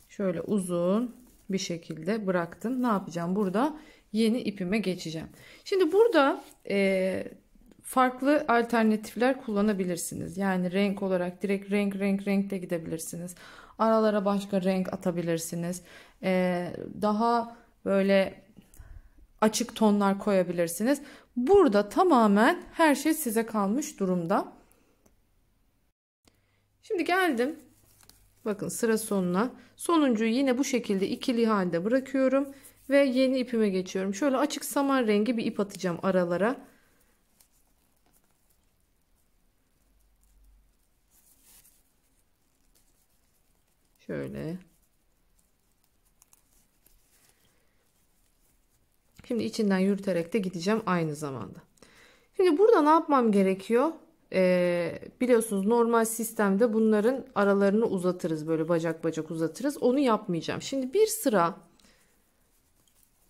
Şöyle uzun bir şekilde bıraktım. Ne yapacağım? Burada yeni ipime geçeceğim. Şimdi burada farklı alternatifler kullanabilirsiniz. Yani renk olarak direkt renk de gidebilirsiniz. Aralara başka renk atabilirsiniz. Daha böyle açık tonlar koyabilirsiniz. Burada tamamen her şey size kalmış durumda. Şimdi geldim. Bakın sıra sonuna. Sonuncuyu yine bu şekilde ikili halde bırakıyorum. Ve yeni ipime geçiyorum. Şöyle açık saman rengi bir ip atacağım aralara. Şöyle. Şimdi içinden yürüterek de gideceğim aynı zamanda. Şimdi burada ne yapmam gerekiyor? Biliyorsunuz normal sistemde bunların aralarını uzatırız. Böyle bacak bacak uzatırız. Onu yapmayacağım. Şimdi bir sıra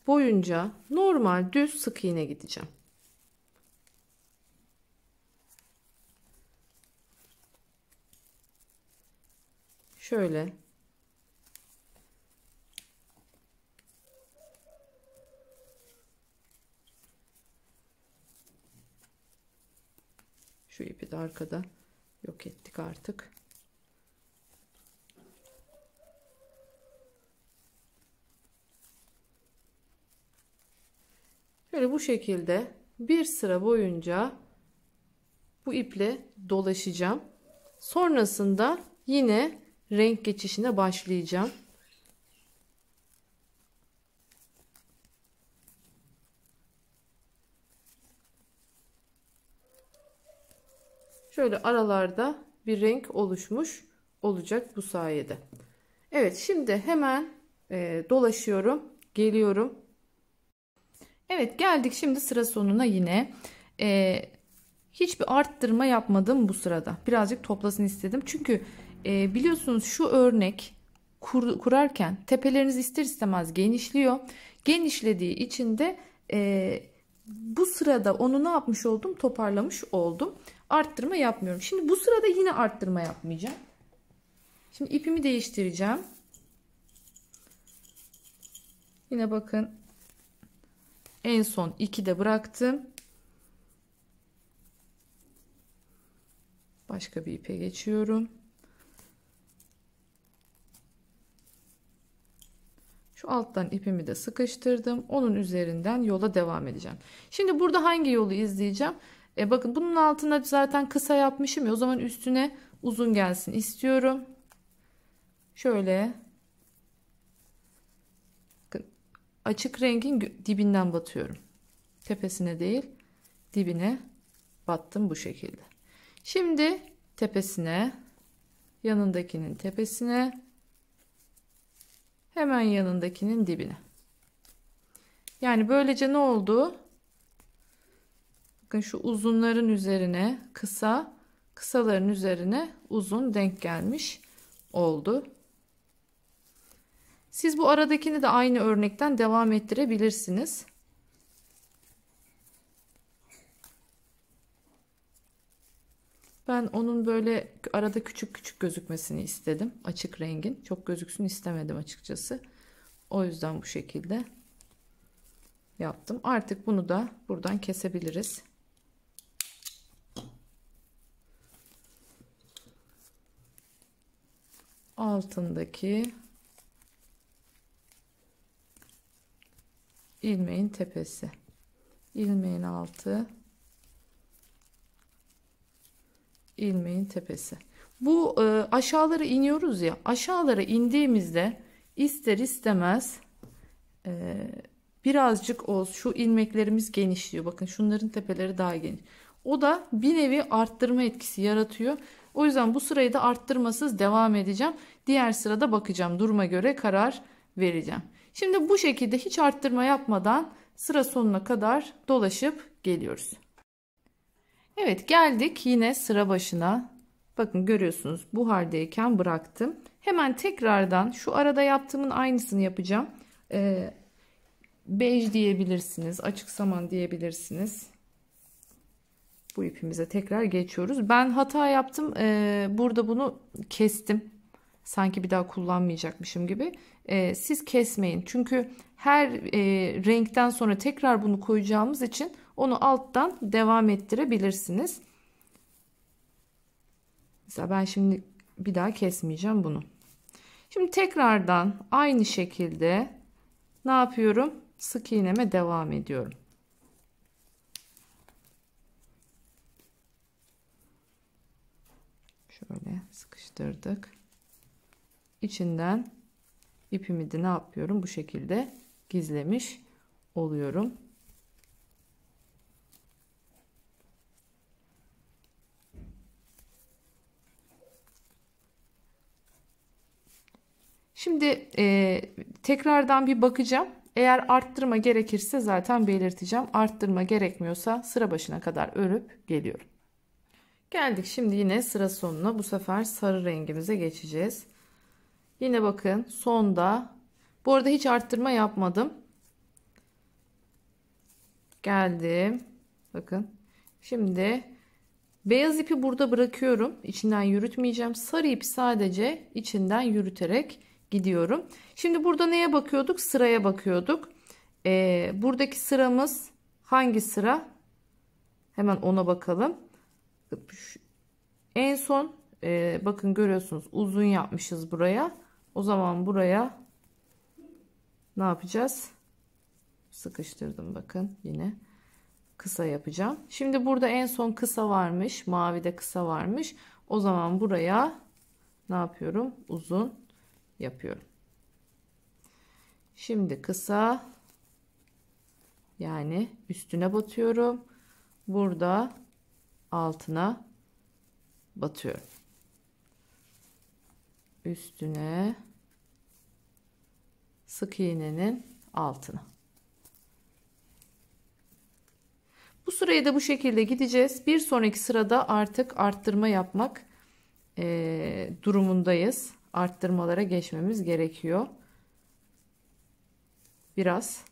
boyunca normal düz sık iğne gideceğim. Şöyle. Şu ipi de arkada yok ettik artık. Böyle bu şekilde bir sıra boyunca bu iple dolaşacağım. Sonrasında yine renk geçişine başlayacağım. Şöyle aralarda bir renk oluşmuş olacak bu sayede. Evet, şimdi hemen dolaşıyorum, geliyorum. Evet, geldik şimdi sıra sonuna yine. Hiçbir arttırma yapmadım bu sırada. Birazcık toplasın istedim. Çünkü biliyorsunuz şu örnek kurarken tepeleriniz ister istemez genişliyor. Genişlediği için de bu sırada onu ne yapmış oldum? Toparlamış oldum. Arttırma yapmıyorum. Şimdi bu sırada yine arttırma yapmayacağım. Şimdi ipimi değiştireceğim. Yine bakın en son 2'de bıraktım. Başka bir ipe geçiyorum. Şu alttan ipimi de sıkıştırdım. Onun üzerinden yola devam edeceğim. Şimdi burada hangi yolu izleyeceğim? Bakın bunun altına zaten kısa yapmışım ya. O zaman üstüne uzun gelsin istiyorum. Şöyle. Bakın, açık rengin dibinden batıyorum. Tepesine değil, dibine battım bu şekilde. Şimdi tepesine, yanındakinin tepesine, hemen yanındakinin dibine. Yani böylece ne oldu? Bakın şu uzunların üzerine kısa, kısaların üzerine uzun denk gelmiş oldu. Siz bu aradakini de aynı örnekten devam ettirebilirsiniz. Ben onun böyle arada küçük küçük gözükmesini istedim. Açık rengin. Çok gözüksün istemedim açıkçası. O yüzden bu şekilde yaptım. Artık bunu da buradan kesebiliriz. Altındaki ilmeğin tepesi. İlmeğin altı. İlmeğin tepesi. Bu aşağılara iniyoruz ya, aşağılara indiğimizde ister istemez birazcık şu ilmeklerimiz genişliyor. Bakın şunların tepeleri daha geniş. O da bir nevi arttırma etkisi yaratıyor. O yüzden bu sırayı da arttırmasız devam edeceğim. Diğer sırada bakacağım. Duruma göre karar vereceğim. Şimdi bu şekilde hiç arttırma yapmadan sıra sonuna kadar dolaşıp geliyoruz. Evet, geldik yine sıra başına. Bakın görüyorsunuz bu haldeyken bıraktım. Hemen tekrardan şu arada yaptığımın aynısını yapacağım. Bej diyebilirsiniz, açık saman diyebilirsiniz. Bu ipimize tekrar geçiyoruz. Ben hata yaptım. Burada bunu kestim. Sanki bir daha kullanmayacakmışım gibi. Siz kesmeyin. Çünkü her renkten sonra tekrar bunu koyacağımız için onu alttan devam ettirebilirsiniz. Mesela ben şimdi bir daha kesmeyeceğim bunu. Şimdi tekrardan aynı şekilde ne yapıyorum? Sık iğneme devam ediyorum. Şöyle sıkıştırdık. İçinden ipimi de ne yapıyorum? Bu şekilde gizlemiş oluyorum. Şimdi tekrardan bir bakacağım. Eğer arttırma gerekirse zaten belirteceğim. Arttırma gerekmiyorsa sıra başına kadar örüp geliyorum. Geldik şimdi yine sıra sonuna. Bu sefer sarı rengimize geçeceğiz. Yine bakın sonda. Bu arada hiç arttırma yapmadım. Geldim. Bakın. Şimdi beyaz ipi burada bırakıyorum. İçinden yürütmeyeceğim. Sarı ipi sadece içinden yürüterek gidiyorum. Şimdi burada neye bakıyorduk? Sıraya bakıyorduk. Buradaki sıramız hangi sıra? Hemen ona bakalım. En son bakın görüyorsunuz uzun yapmışız buraya. O zaman buraya ne yapacağız? Sıkıştırdım bakın yine. Kısa yapacağım. Şimdi burada en son kısa varmış. Mavide kısa varmış. O zaman buraya ne yapıyorum? Uzun yapıyorum. Şimdi kısa yani üstüne batıyorum. Burada altına batıyorum. Üstüne sık iğnenin altına. Bu sırayı da bu şekilde gideceğiz. Bir sonraki sırada artık arttırma yapmak durumundayız. Arttırmalara geçmemiz gerekiyor. Biraz.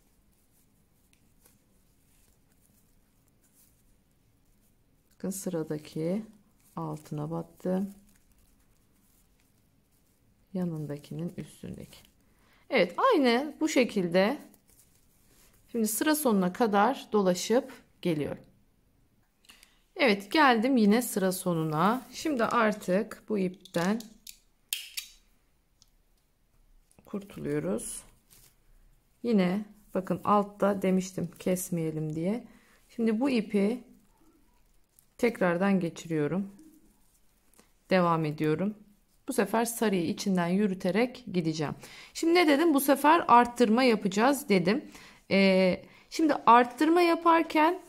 Bakın sıradaki altına battım. Yanındakinin üstündeki. Evet, aynı bu şekilde. Şimdi sıra sonuna kadar dolaşıp geliyorum. Evet, geldim yine sıra sonuna. Şimdi artık bu ipten kurtuluyoruz. Yine bakın altta demiştim kesmeyelim diye. Şimdi bu ipi tekrardan geçiriyorum. Devam ediyorum. Bu sefer sarıyı içinden yürüterek gideceğim. Şimdi ne dedim? Bu sefer arttırma yapacağız dedim. Şimdi arttırma yaparken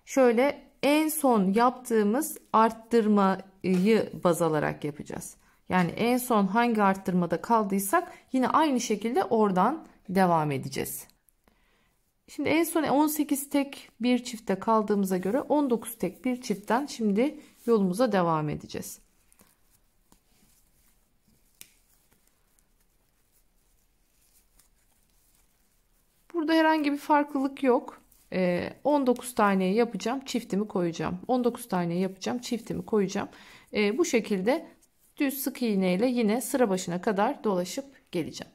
şöyle en son yaptığımız arttırmayı baz alarak yapacağız. Yani en son hangi arttırmada kaldıysak yine aynı şekilde oradan devam edeceğiz. Şimdi en son 18 tek bir çiftte kaldığımıza göre 19 tek bir çiftten şimdi yolumuza devam edeceğiz. Burada herhangi bir farklılık yok. 19 tane yapacağım, çiftimi koyacağım. 19 tane yapacağım, çiftimi koyacağım. Bu şekilde düz sık iğne ile yine sıra başına kadar dolaşıp geleceğim.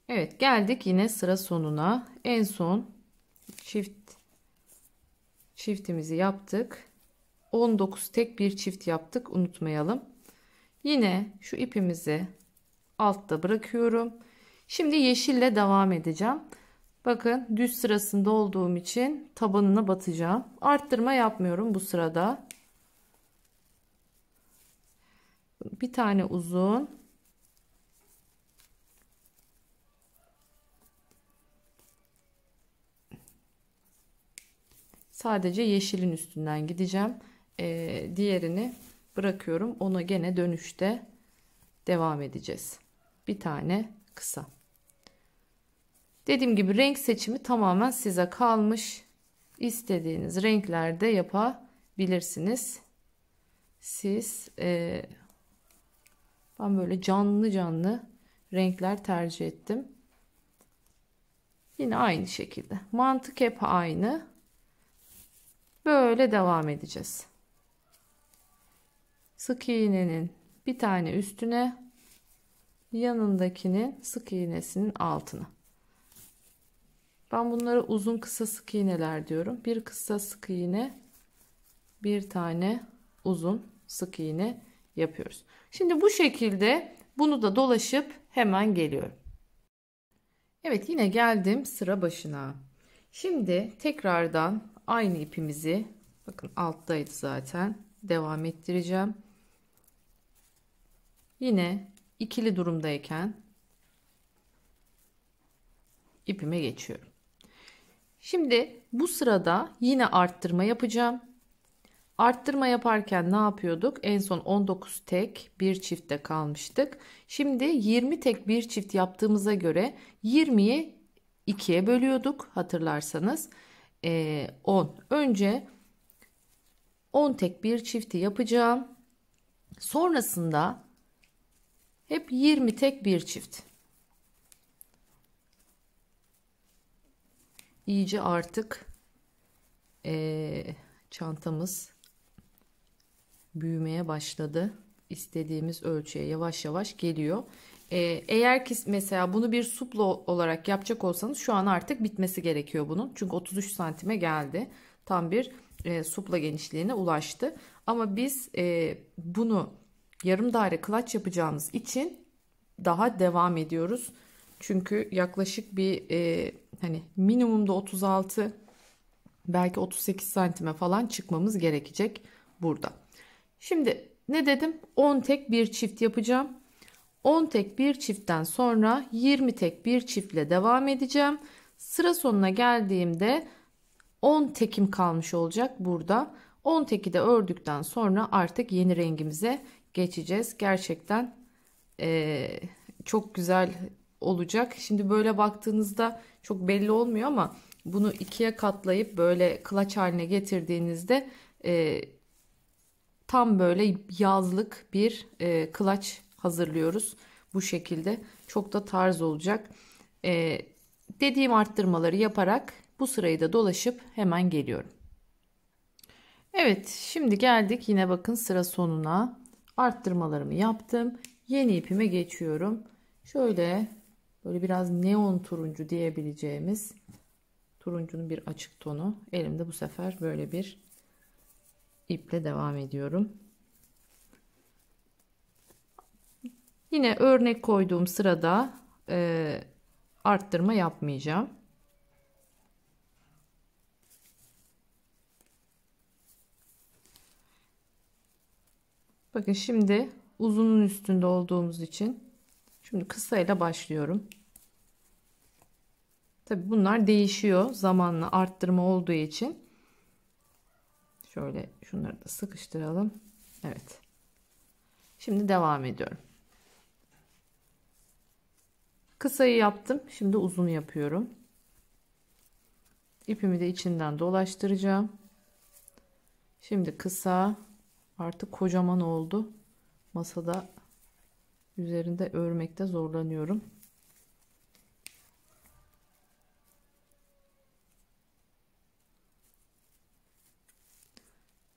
Evet, geldik yine sıra sonuna. En son çiftimizi yaptık. 19 tek bir çift yaptık, unutmayalım. Yine şu ipimizi altta bırakıyorum. Şimdi yeşille devam edeceğim. Bakın düz sırasında olduğum için tabanına batacağım. Arttırma yapmıyorum bu sırada. Bir tane uzun. Sadece yeşilin üstünden gideceğim. Diğerini bırakıyorum. Ona gene dönüşte devam edeceğiz. Bir tane kısa. Dediğim gibi renk seçimi tamamen size kalmış. İstediğiniz renklerde yapabilirsiniz. Siz ben böyle canlı canlı renkler tercih ettim. Yine aynı şekilde. Mantık hep aynı. Böyle devam edeceğiz. Sık iğnenin bir tane üstüne, yanındakinin sık iğnesinin altına. Ben bunlara uzun kısa sık iğneler diyorum. Bir kısa sık iğne, bir tane uzun sık iğne yapıyoruz. Şimdi bu şekilde bunu da dolaşıp hemen geliyorum. Evet, yine geldim sıra başına. Şimdi tekrardan aynı ipimizi, bakın alttaydı zaten. devam ettireceğim. Yine ikili durumdayken ipime geçiyorum. Şimdi bu sırada yine arttırma yapacağım. Arttırma yaparken ne yapıyorduk? En son 19 tek bir çiftte kalmıştık. Şimdi 20 tek bir çift yaptığımıza göre 20'yi 2'ye bölüyorduk hatırlarsanız. 10. Önce 10 tek bir çifti yapacağım. Sonrasında hep 20 tek bir çift. İyice artık çantamız büyümeye başladı. İstediğimiz ölçüye yavaş yavaş geliyor. Eğer ki mesela bunu bir suplo olarak yapacak olsanız şu an artık bitmesi gerekiyor bunun. Çünkü 33 santime geldi. Tam bir supla genişliğine ulaştı. Ama biz bunu yarım daire clutch yapacağımız için daha devam ediyoruz. Çünkü yaklaşık bir hani minimumda 36 belki 38 santime falan çıkmamız gerekecek burada. Şimdi ne dedim? 10 tek bir çift yapacağım. 10 tek bir çiftten sonra 20 tek bir çiftle devam edeceğim. Sıra sonuna geldiğimde 10 tekim kalmış olacak burada. 10 teki de ördükten sonra artık yeni rengimize geçeceğiz. Gerçekten çok güzel olacak. Şimdi böyle baktığınızda çok belli olmuyor ama bunu ikiye katlayıp böyle kılaç haline getirdiğinizde tam böyle yazlık bir kılaç hazırlıyoruz. Bu şekilde çok da tarz olacak. Dediğim arttırmaları yaparak bu sırayı da dolaşıp hemen geliyorum. Evet, şimdi geldik yine bakın sıra sonuna. Arttırmalarımı yaptım. Yeni ipime geçiyorum. Şöyle böyle biraz neon turuncu diyebileceğimiz turuncunun bir açık tonu. Elimde bu sefer böyle bir iple devam ediyorum. Yine örnek koyduğum sırada arttırma yapmayacağım. Bakın şimdi uzunun üstünde olduğumuz için şimdi kısayla başlıyorum. Tabi bunlar değişiyor zamanla arttırma olduğu için. Şöyle şunları da sıkıştıralım. Evet. Şimdi devam ediyorum. Kısayı yaptım. Şimdi uzunu yapıyorum. İpimi de içinden dolaştıracağım. Şimdi kısa artık kocaman oldu. Masada üzerinde örmekte zorlanıyorum.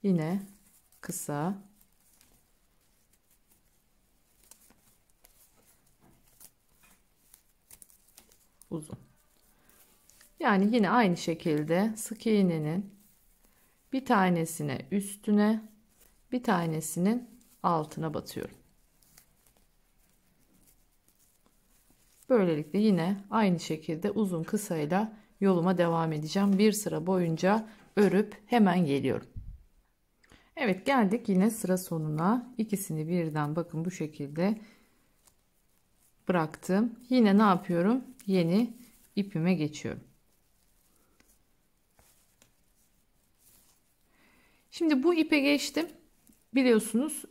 Yine kısa. Uzun. Yani yine aynı şekilde sık iğnenin bir tanesine üstüne bir tanesinin altına batıyorum. Böylelikle yine aynı şekilde uzun kısayla yoluma devam edeceğim. Bir sıra boyunca örüp hemen geliyorum. Evet, geldik yine sıra sonuna. İkisini birden bakın bu şekilde bıraktım. Yine ne yapıyorum? Yeni ipime geçiyorum. Şimdi bu ipe geçtim. Biliyorsunuz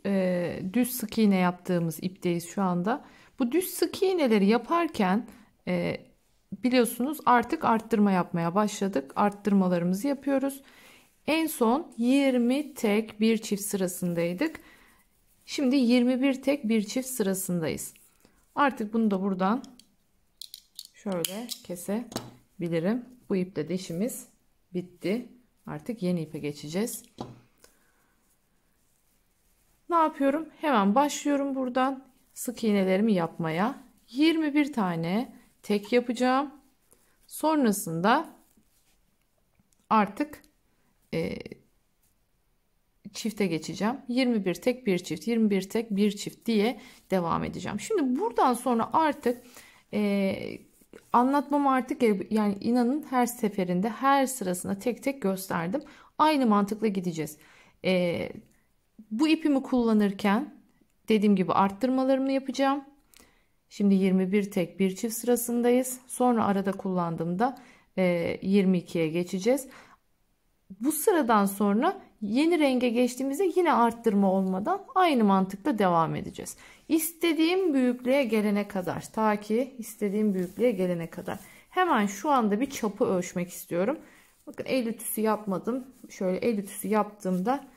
düz sık iğne yaptığımız ipteyiz şu anda. Bu düz sık iğneleri yaparken biliyorsunuz artık arttırma yapmaya başladık. Arttırmalarımızı yapıyoruz. En son 20 tek bir çift sırasındaydık. Şimdi 21 tek bir çift sırasındayız. Artık bunu da buradan şöyle kesebilirim. Bu iple de işimiz bitti. Artık yeni ipe geçeceğiz. Ne yapıyorum? Hemen başlıyorum buradan sık iğnelerimi yapmaya. 21 tane tek yapacağım. Sonrasında artık çifte geçeceğim. 21 tek bir çift, 21 tek bir çift diye devam edeceğim. Şimdi buradan sonra artık anlatmam artık yani inanın her seferinde her sırasında tek tek gösterdim. Aynı mantıkla gideceğiz. bu ipimi kullanırken dediğim gibi arttırmalarımı yapacağım. Şimdi 21 tek bir çift sırasındayız. Sonra arada kullandığımda 22'ye geçeceğiz. Bu sıradan sonra yeni renge geçtiğimizde yine arttırma olmadan aynı mantıkla devam edeceğiz. İstediğim büyüklüğe gelene kadar, ta ki istediğim büyüklüğe gelene kadar. Hemen şu anda bir çapı ölçmek istiyorum. Bakın el ütüsü yapmadım. Şöyle el ütüsü yaptığımda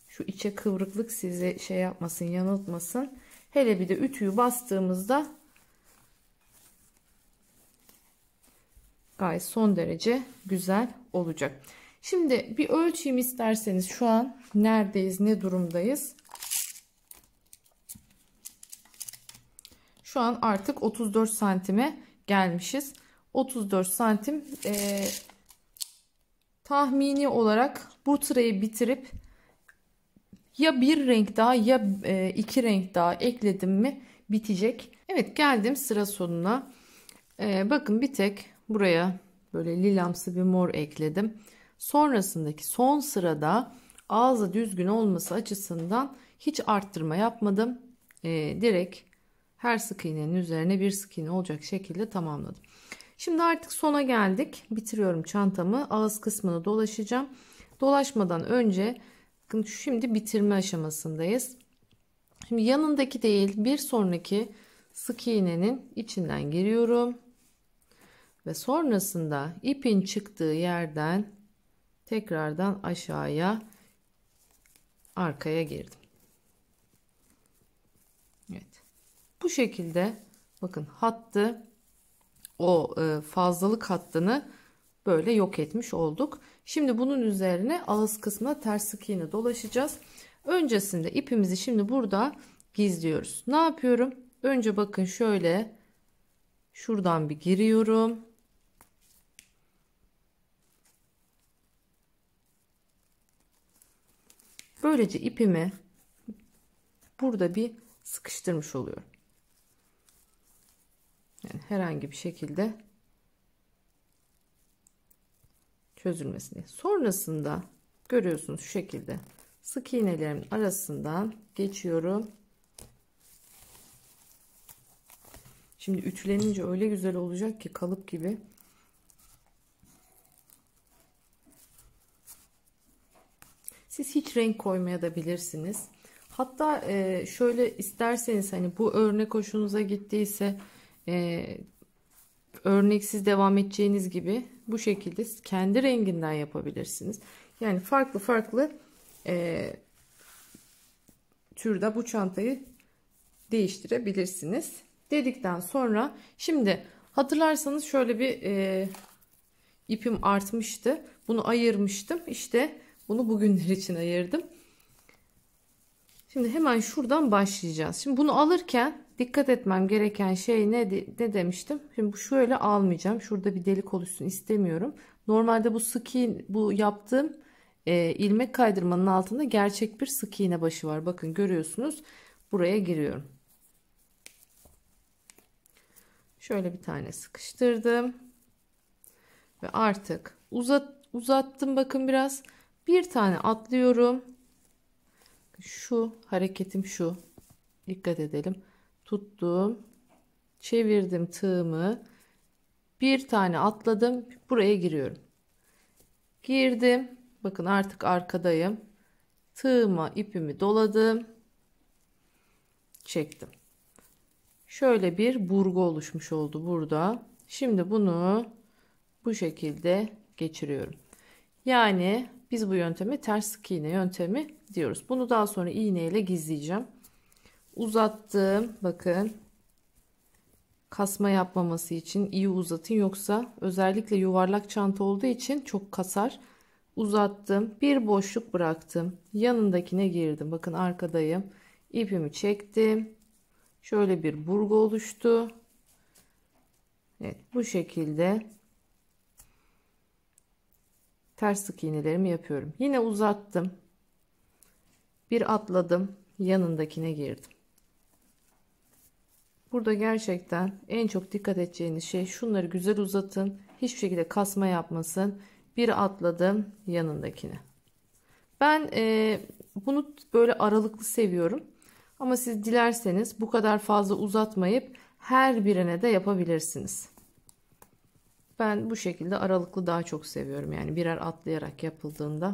şu içe kıvrıklık sizi şey yapmasın, yanıltmasın. Hele bir de ütüyü bastığımızda gayet son derece güzel olacak. Şimdi bir ölçeyim isterseniz, şu an neredeyiz, ne durumdayız? Şu an artık 34 santime gelmişiz. 34 santim tahmini olarak bu sırayı bitirip ya bir renk daha ya iki renk daha ekledim mi bitecek. Evet, geldim sıra sonuna. Bakın bir tek buraya böyle lilamsı bir mor ekledim. Sonrasındaki son sırada ağzı düzgün olması açısından hiç arttırma yapmadım. Direkt her sık iğnenin üzerine bir sık iğne olacak şekilde tamamladım. Şimdi artık sona geldik. Bitiriyorum çantamı. Ağız kısmını dolaşacağım. Dolaşmadan önce şimdi bitirme aşamasındayız. Şimdi yanındaki değil, bir sonraki sık iğnenin içinden giriyorum. Ve sonrasında ipin çıktığı yerden tekrardan aşağıya, arkaya girdim. Evet. Bu şekilde bakın hattı, o fazlalık hattını böyle yok etmiş olduk. Şimdi bunun üzerine ağız kısmına ters sık iğne dolaşacağız. Öncesinde ipimizi şimdi burada gizliyoruz. Ne yapıyorum? Önce bakın şöyle şuradan bir giriyorum. Böylece ipimi burada bir sıkıştırmış oluyorum. Yani herhangi bir şekilde çözülmesini. Sonrasında görüyorsunuz şu şekilde sık iğnelerimin arasından geçiyorum. Şimdi ütülenince öyle güzel olacak ki, kalıp gibi. Siz hiç renk koymaya da bilirsiniz. Hatta şöyle isterseniz, hani bu örnek hoşunuza gittiyse örneksiz devam edeceğiniz gibi bu şekilde kendi renginden yapabilirsiniz. Yani farklı farklı türde bu çantayı değiştirebilirsiniz. Dedikten sonra şimdi hatırlarsanız şöyle bir ipim artmıştı. Bunu ayırmıştım. İşte bunu bugünler için ayırdım. Şimdi hemen şuradan başlayacağız. Şimdi bunu alırken dikkat etmem gereken şey ne demiştim? Şimdi bu şöyle almayacağım. Şurada bir delik oluşsun istemiyorum. Normalde bu sık iğne, bu yaptığım ilmek kaydırmanın altında gerçek bir sık iğne başı var. Bakın görüyorsunuz. Buraya giriyorum. Şöyle bir tane sıkıştırdım. Ve artık uzattım bakın biraz. Bir tane atlıyorum. Şu hareketim şu. Dikkat edelim. Tuttum. Çevirdim tığımı. Bir tane atladım. Buraya giriyorum. Girdim. Bakın artık arkadayım. Tığıma ipimi doladım. Çektim. Şöyle bir burgu oluşmuş oldu burada. Şimdi bunu bu şekilde geçiriyorum. Yani biz bu yönteme ters sık iğne yöntemi diyoruz. Bunu daha sonra iğneyle gizleyeceğim. Uzattım. Bakın. Kasma yapmaması için iyi uzatın. Yoksa özellikle yuvarlak çanta olduğu için çok kasar. Uzattım. Bir boşluk bıraktım. Yanındakine girdim. Bakın arkadayım. İpimi çektim. Şöyle bir burgu oluştu. Evet, bu şekilde ters sık iğnelerimi yapıyorum. Yine uzattım. Bir atladım. Yanındakine girdim. Burada gerçekten en çok dikkat edeceğiniz şey, şunları güzel uzatın. Hiçbir şekilde kasma yapmasın. Bir atladım yanındakine. Ben bunu böyle aralıklı seviyorum. Ama siz dilerseniz bu kadar fazla uzatmayıp her birine de yapabilirsiniz. Ben bu şekilde aralıklı daha çok seviyorum. Yani birer atlayarak yapıldığında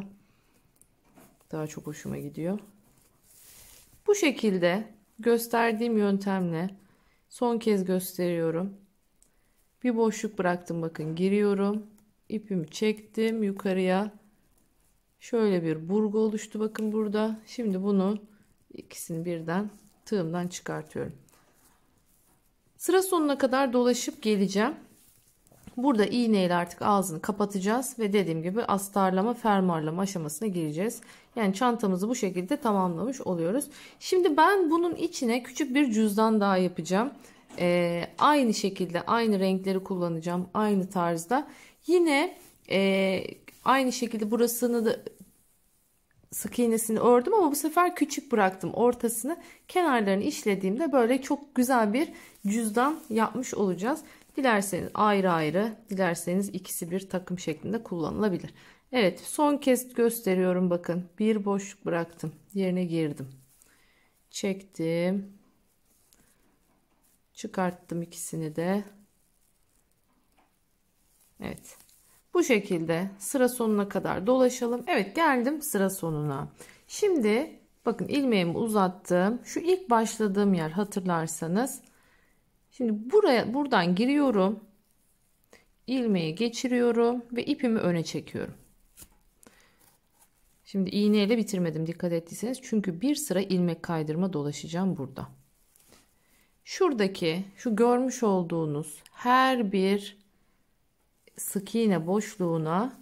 daha çok hoşuma gidiyor. Bu şekilde gösterdiğim yöntemle son kez gösteriyorum. Bir boşluk bıraktım, bakın giriyorum. İpimi çektim yukarıya. Şöyle bir burgu oluştu bakın burada. Şimdi bunu ikisini birden tığımdan çıkartıyorum. Sıra sonuna kadar dolaşıp geleceğim. Burada iğneyle artık ağzını kapatacağız ve dediğim gibi astarlama, fermuarlama aşamasına gireceğiz. Yani çantamızı bu şekilde tamamlamış oluyoruz. Şimdi ben bunun içine küçük bir cüzdan daha yapacağım. Aynı şekilde aynı renkleri kullanacağım. Aynı tarzda. Yine aynı şekilde burasını da sık iğnesini ördüm ama bu sefer küçük bıraktım ortasını. Kenarlarını işlediğimde böyle çok güzel bir cüzdan yapmış olacağız. Dilerseniz ayrı ayrı, dilerseniz ikisi bir takım şeklinde kullanılabilir. Evet, son kez gösteriyorum bakın. Bir boşluk bıraktım. Yerine girdim. Çektim. Çıkarttım ikisini de. Evet. Bu şekilde sıra sonuna kadar dolaşalım. Evet, geldim sıra sonuna. Şimdi bakın ilmeğimi uzattım. Şu ilk başladığım yer hatırlarsanız. Şimdi buradan giriyorum. İlmeği geçiriyorum ve ipimi öne çekiyorum. Şimdi iğneyle bitirmedim dikkat ettiyseniz. Çünkü bir sıra ilmek kaydırma dolaşacağım burada. Şuradaki şu görmüş olduğunuz her bir sık iğne boşluğuna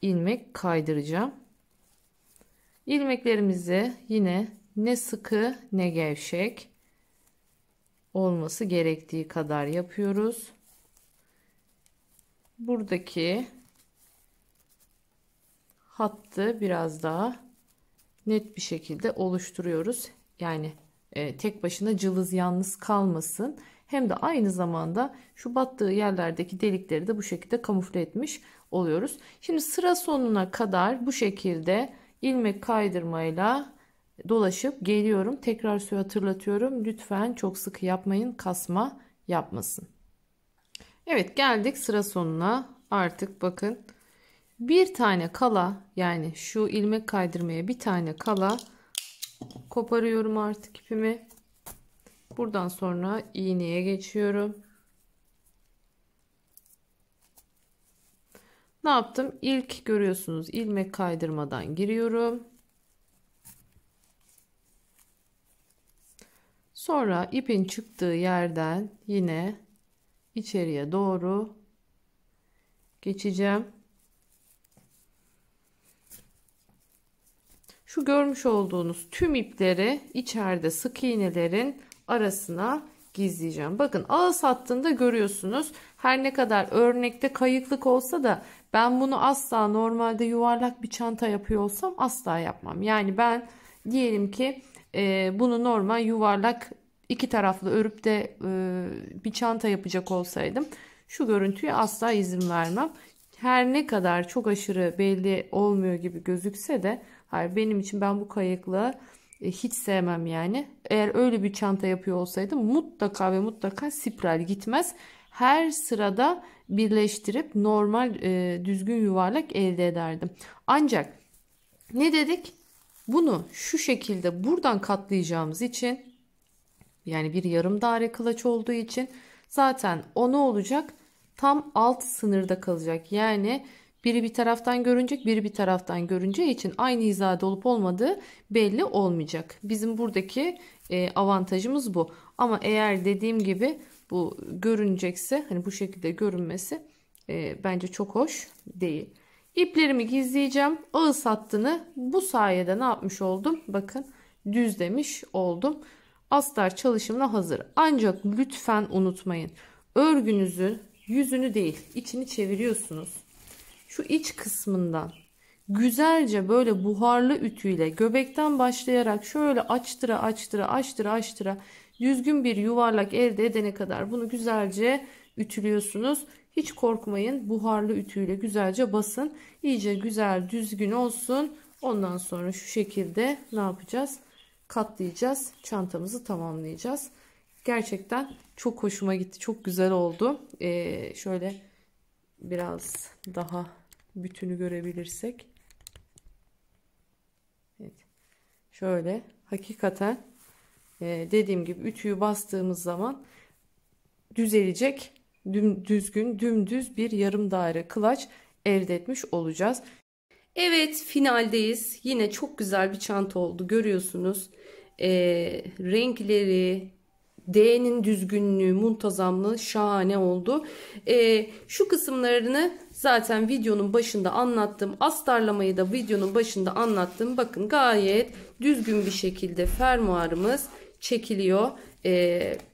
ilmek kaydıracağım. İlmeklerimizi yine ne sıkı ne gevşek olması gerektiği kadar yapıyoruz. Buradaki hattı biraz daha net bir şekilde oluşturuyoruz. Yani tek başına cılız yalnız kalmasın. Hem de aynı zamanda şu battığı yerlerdeki delikleri de bu şekilde kamufle etmiş oluyoruz. Şimdi sıra sonuna kadar bu şekilde ilmek kaydırmayla dolaşıp geliyorum. Tekrar size hatırlatıyorum. Lütfen çok sıkı yapmayın. Kasma yapmasın. Evet, geldik sıra sonuna. Artık bakın bir tane kala, yani şu ilmek kaydırmaya bir tane kala koparıyorum artık ipimi. Buradan sonra iğneye geçiyorum. Ne yaptım? İlk görüyorsunuz ilmek kaydırmadan giriyorum. Sonra ipin çıktığı yerden yine içeriye doğru geçeceğim. Şu görmüş olduğunuz tüm ipleri içeride sık iğnelerin arasına gizleyeceğim. Bakın ağız hattında görüyorsunuz. Her ne kadar örnekte kayıklık olsa da ben bunu asla normalde yuvarlak bir çanta yapıyor olsam asla yapmam. Yani ben diyelim ki bunu normal yuvarlak iki taraflı örüp de bir çanta yapacak olsaydım şu görüntüye asla izin vermem. Her ne kadar çok aşırı belli olmuyor gibi gözükse de hayır, benim için ben bu kayıklığı hiç sevmem yani. Eğer öyle bir çanta yapıyor olsaydım mutlaka ve mutlaka spiral gitmez. Her sırada birleştirip normal düzgün yuvarlak elde ederdim. Ancak ne dedik? Bunu şu şekilde buradan katlayacağımız için, yani bir yarım daire kılaç olduğu için zaten o ne olacak? Tam alt sınırda kalacak. Yani biri bir taraftan görünecek, biri bir taraftan görüneceği için aynı hizada olup olmadığı belli olmayacak. Bizim buradaki avantajımız bu. Ama eğer dediğim gibi bu görünecekse, hani bu şekilde görünmesi bence çok hoş değil. İplerimi gizleyeceğim. Ağız hattını bu sayede ne yapmış oldum? Bakın düzlemiş oldum. Astar çalışımına hazır. Ancak lütfen unutmayın. Örgünüzü yüzünü değil içini çeviriyorsunuz. Şu iç kısmından güzelce böyle buharlı ütüyle göbekten başlayarak şöyle açtıra düzgün bir yuvarlak elde edene kadar bunu güzelce ütülüyorsunuz. Hiç korkmayın, buharlı ütüyle güzelce basın. İyice güzel düzgün olsun. Ondan sonra şu şekilde ne yapacağız? Katlayacağız. Çantamızı tamamlayacağız. Gerçekten çok hoşuma gitti. Çok güzel oldu. Şöyle biraz daha bütünü görebilirsek. Evet. Şöyle hakikaten dediğim gibi ütüyü bastığımız zaman düzelecek, düzgün, dümdüz bir yarım daire kılaç elde etmiş olacağız. Evet, finaldeyiz. Yine çok güzel bir çanta oldu. Görüyorsunuz. Renkleri, D'nin düzgünlüğü, muntazamlığı şahane oldu. Şu kısımlarını zaten videonun başında anlattım. Astarlamayı da videonun başında anlattım. Bakın gayet düzgün bir şekilde fermuarımız çekiliyor.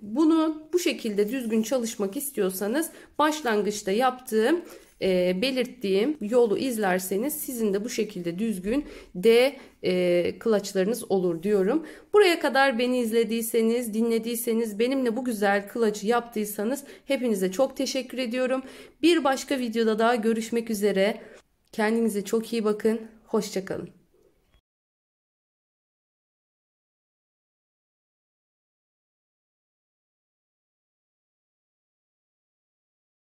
Bunu bu şekilde düzgün çalışmak istiyorsanız başlangıçta yaptığım belirttiğim yolu izlerseniz sizin de bu şekilde düzgün D kılaçlarınız olur diyorum. Buraya kadar beni izlediyseniz, dinlediyseniz, benimle bu güzel kılacı yaptıysanız hepinize çok teşekkür ediyorum. Bir başka videoda daha görüşmek üzere. Kendinize çok iyi bakın. Hoşça kalın.